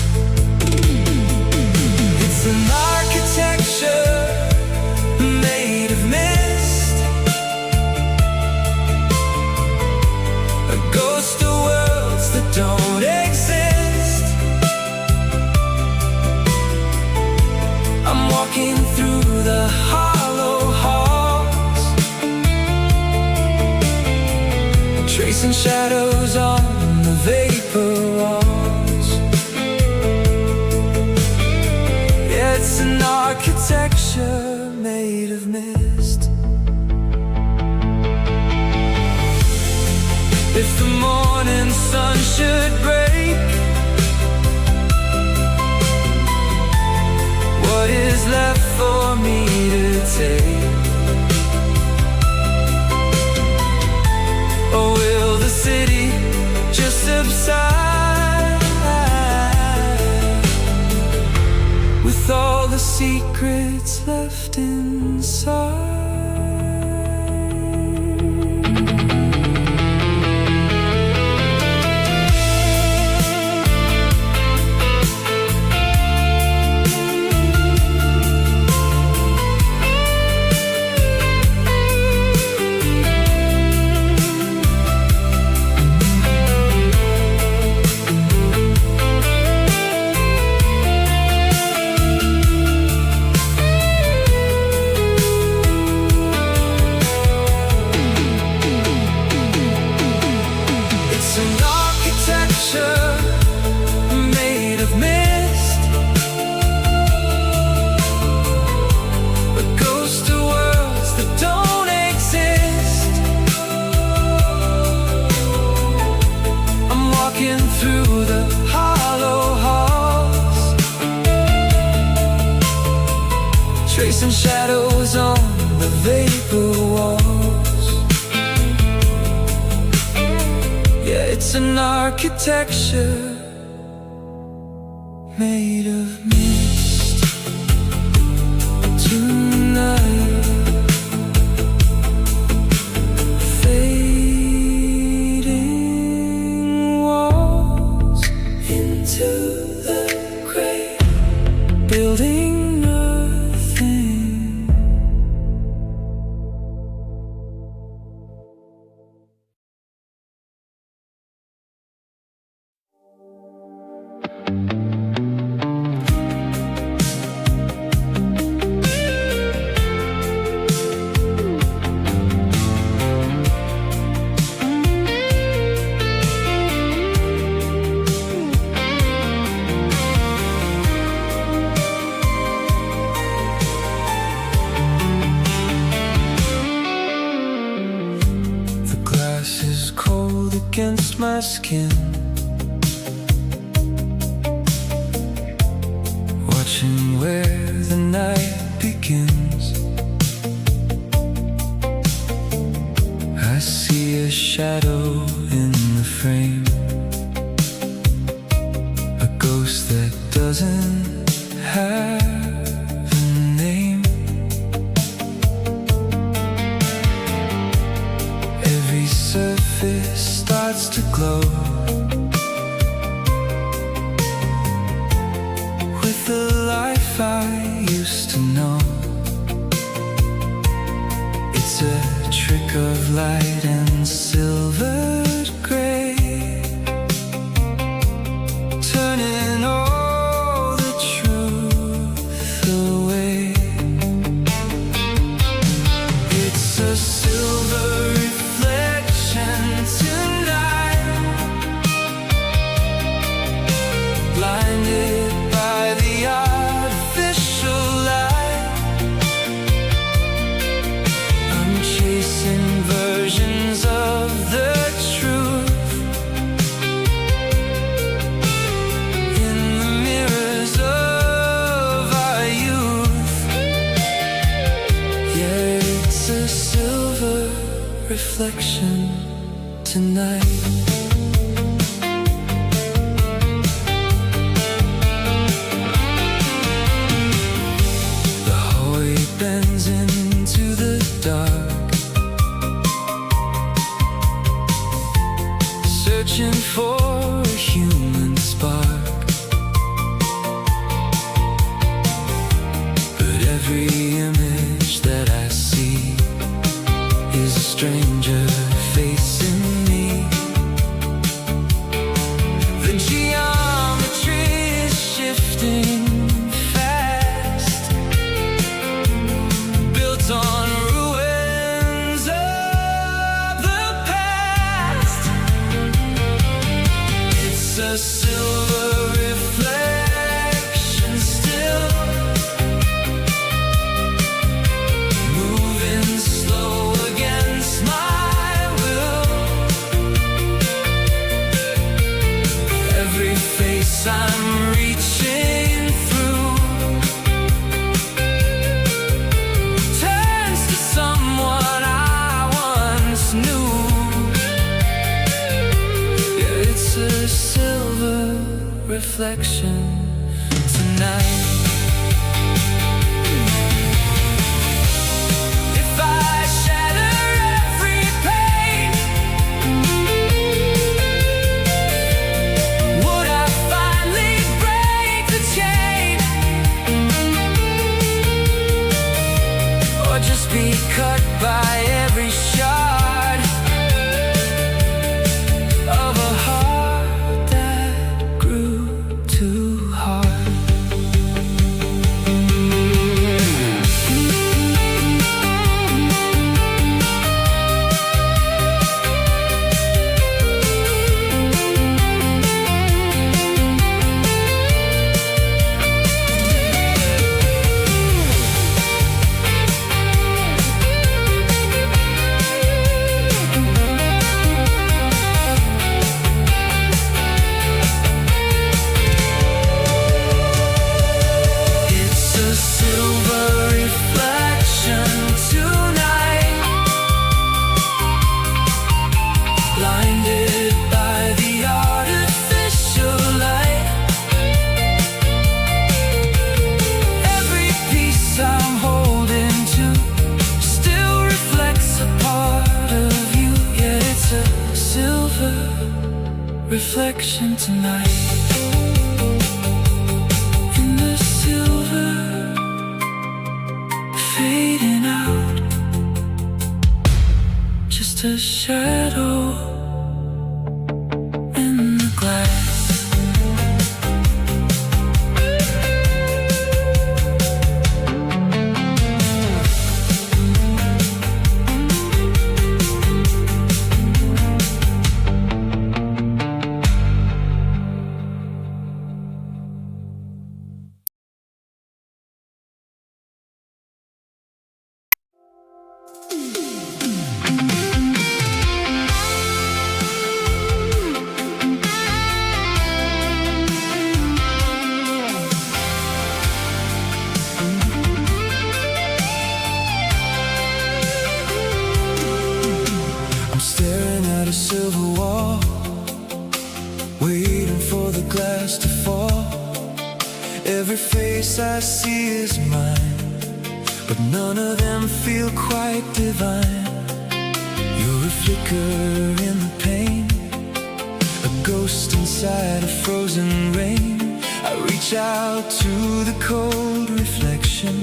S2: It's an architecture made of mist, a ghost of worlds that don't exist. I'm walking through the hollow halls, tracing shadows on the vapor walls. Yeah, it's an architecture made of mist. If the morning sun should break, what is left for me to take? Or will the city just subside with all the secrets left inside? Made of mist, a ghost of worlds that don't exist. I'm walking through the hollow halls, tracing shadows on the vapor walls. Yeah, it's an architecture made of mist. Tonight, fading walls into the gray, building nothing.
S1: against my skin, watching where the night begins. I see a shadow in the frame, a ghost that doesn't have a name. Every surface starts to glow with the life I used to know. It's a trick of light and silvered gray, turning all the truth away. It's a silver reflection tonight, blinded by the artificial light. I'm chasing versions of the truth in the mirrors of our youth. Yeah, it's a silver reflection tonight. The hallway bends into the dark, searching for a human spark. But every image that I see is a stranger facing me. The geometry is shifting fast, built on ruins of the past. It's a silver reflection still, moving slow against my will. Every face I'm reaching through turns to someone I once knew. Yeah, it's a silver reflection tonight. If I shatter every pane, would I finally break the chain, or just be cut by every shard of a heart that grew too hard? It's a silver reflection tonight, blinded by the artificial light. Every piece I'm holding to still reflects a part of you. Yeah, it's a silver reflection tonight. In the silver fading out, just a shadow in the glass.
S2: face I see is mine, but none of them feel quite divine. You're a flicker in the pain, a ghost inside a frozen rain. I reach out to the cold reflection,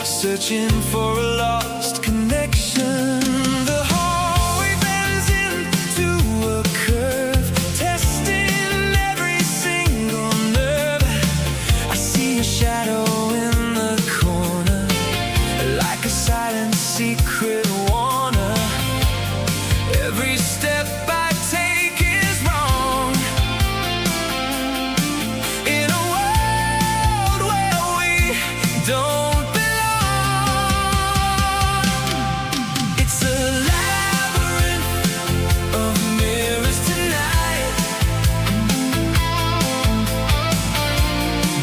S2: searching for a lost connection. The hallway bends into a curve, testing every single nerve. I see a shadow in the corner, like a silent secret warner. Every step I take is wrong, in a world where we don't belong. It's a labyrinth of mirrors tonight,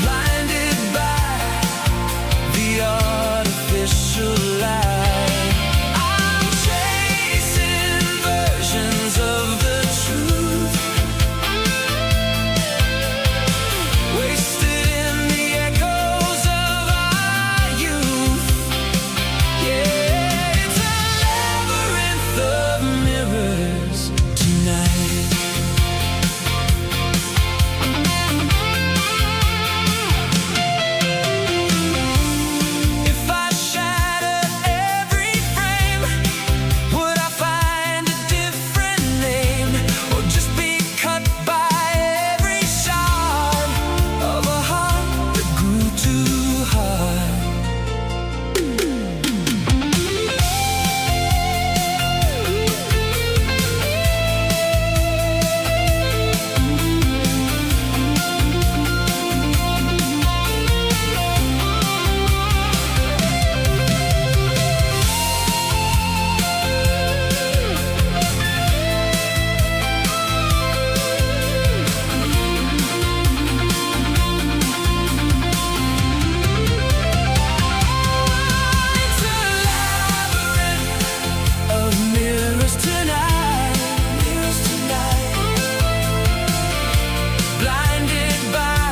S2: blinded by the artificial light. I'm chasing versions of the truth, wasted in the echoes of our youth. Yeah, it's a labyrinth of mirrors tonight. If I shatter every frame, would I find a different name, or just be cut by every shard of a heart that grew too hard? It's a labyrinth of mirrors tonight, blinded by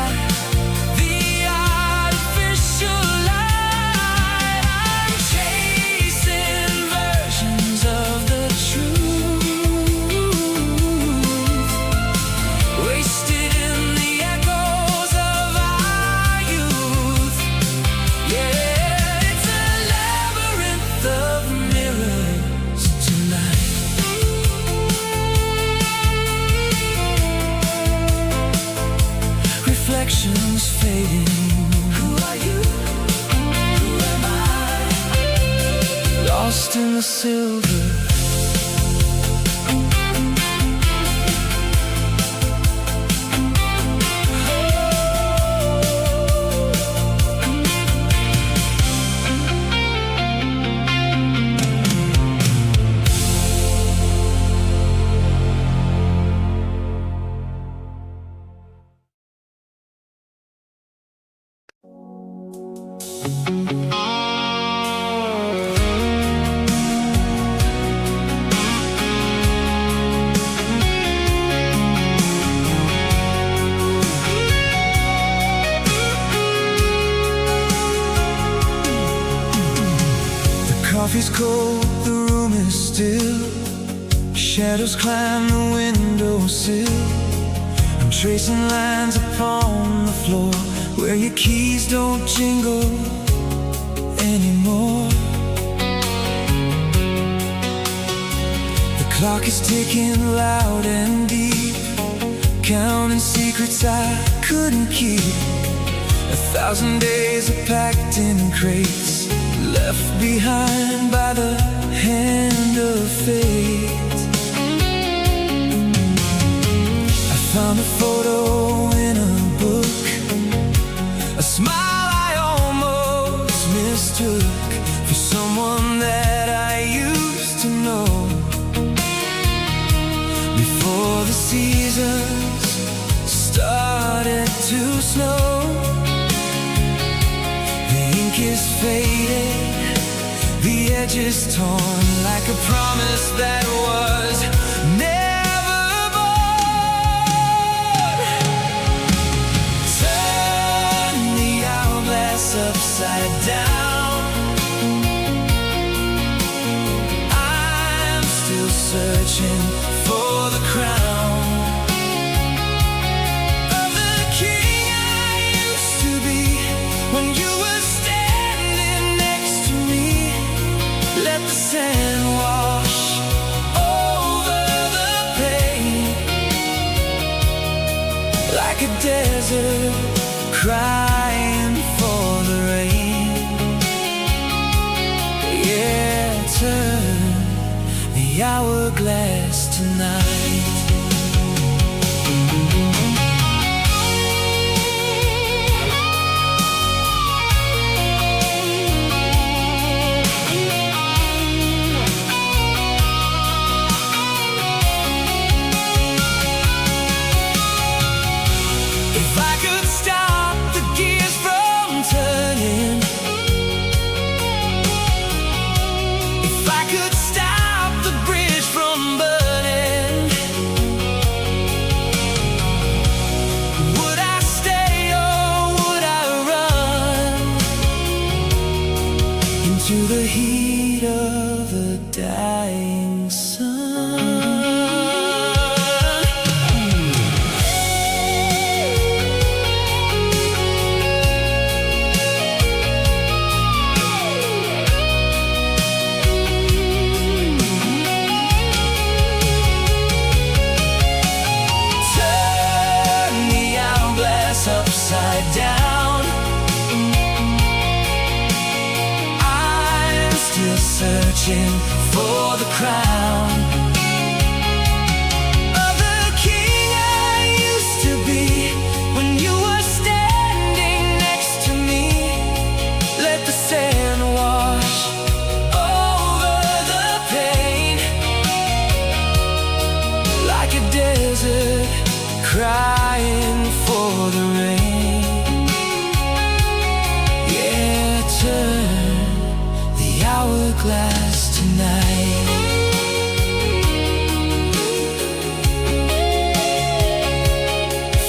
S2: the artificial light. I'm chasing versions of the truth, wasted in the echoes of our youth. Yeah, it's a labyrinth of mirrors tonight. Reflections fading. Who are you? Who am I? Lost in the silver. The coffee's cold, the room is still. Shadows climb the windowsill. I'm tracing lines upon the floor where your keys don't jingle anymore. The clock is ticking loud and deep, counting secrets I couldn't keep. 1,000 days are packed in crates, left behind by the hand of fate. I found a photo in a book, a smile I almost mistook for someone that I used to know. Before the seasons started to snow, the ink is faded, the edge is torn, like a promise that was never born. Turn the hourglass
S1: searching for the crown of the king I used to be. When you were standing next to me, let the sand wash over the pain, like a desert crying for the rain. Yeah, turn the hourglass tonight. If I could stop the gears from turning, if I could stop the bridge from burning, would I stay or would I run into the heat of the dying sun? Upside down, I'm still searching for the crown of the king I used to be. When you were standing next to me, let the sand wash over the pain, like a desert crying for the rain. Yeah, turn the hourglass tonight.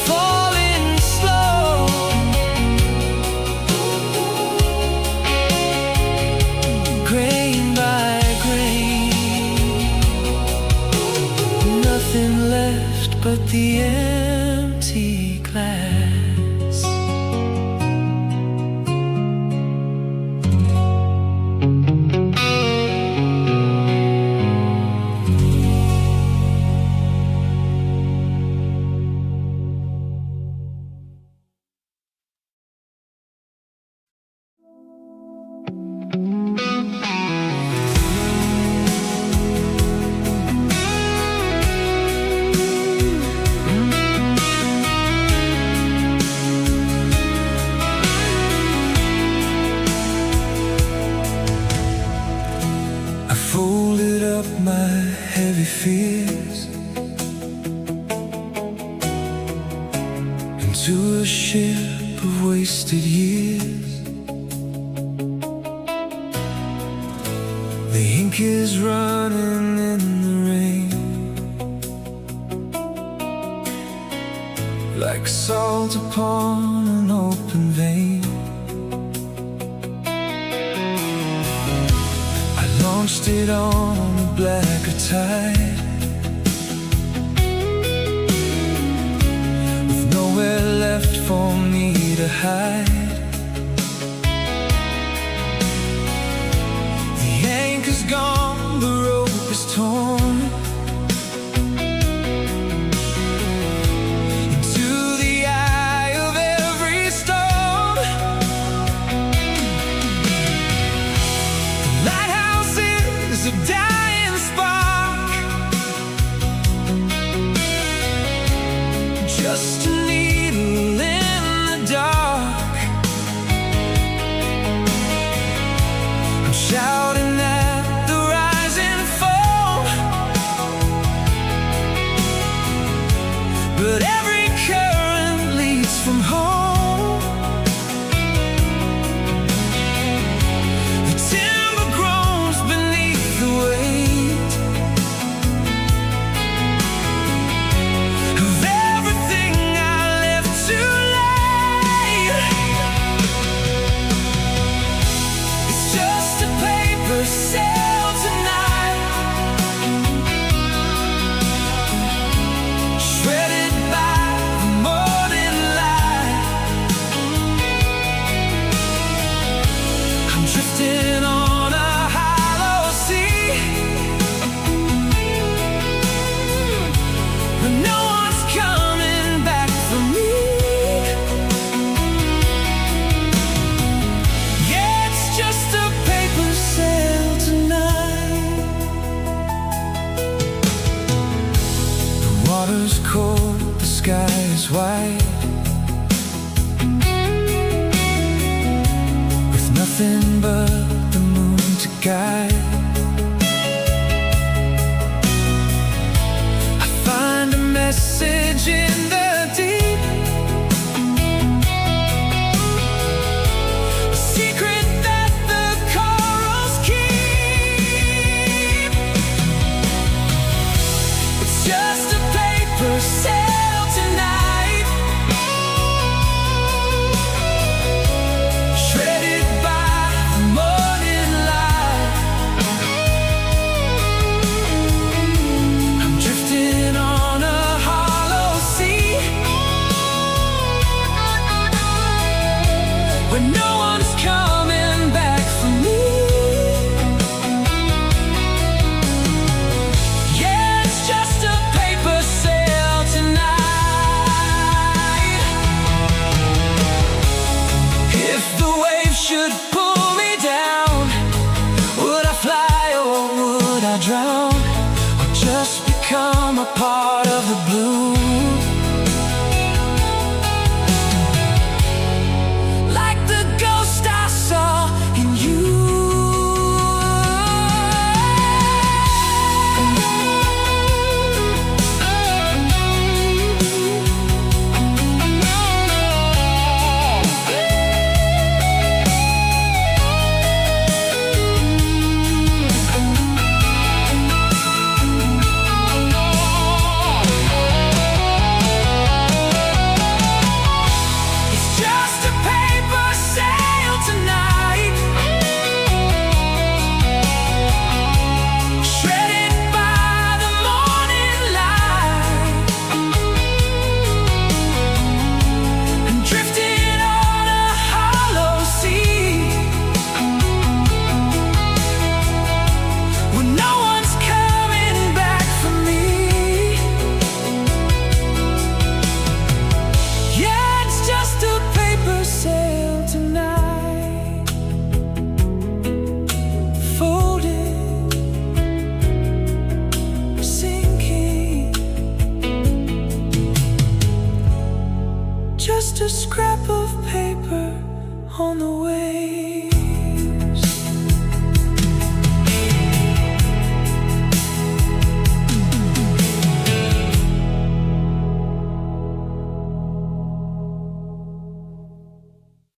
S1: Falling slow, grain by grain, nothing left but the empty glass. Folded up my heavy fears into a ship of wasted years. The ink is running in the rain, like salt upon an open vein. Launched it on a blacker tide, with nowhere left for me to hide. The anchor's gone, the rope is torn, into the eye of every storm. The lighthouse is a dying spark, just a needle in the dark.
S2: cold, the sky is white, with nothing but the moon to guide. I find a message in the deep, a secret that the corals keep. It's just a paper sail tonight, shredded by the morning light. I'm drifting on a hollow sea, where no one's coming back for me. Yeah, it's just a paper sail tonight. If the waves should pull me down, would I fly or would I drown, or just become a part of the blue? Like the ghost I saw in you. It's just a paper sail tonight, shredded by the morning light, and drifting on a hollow sea, where no one's coming back for me. Yeah, it's just a paper sail tonight, folded, sinking, just a scrap of paper on the wave.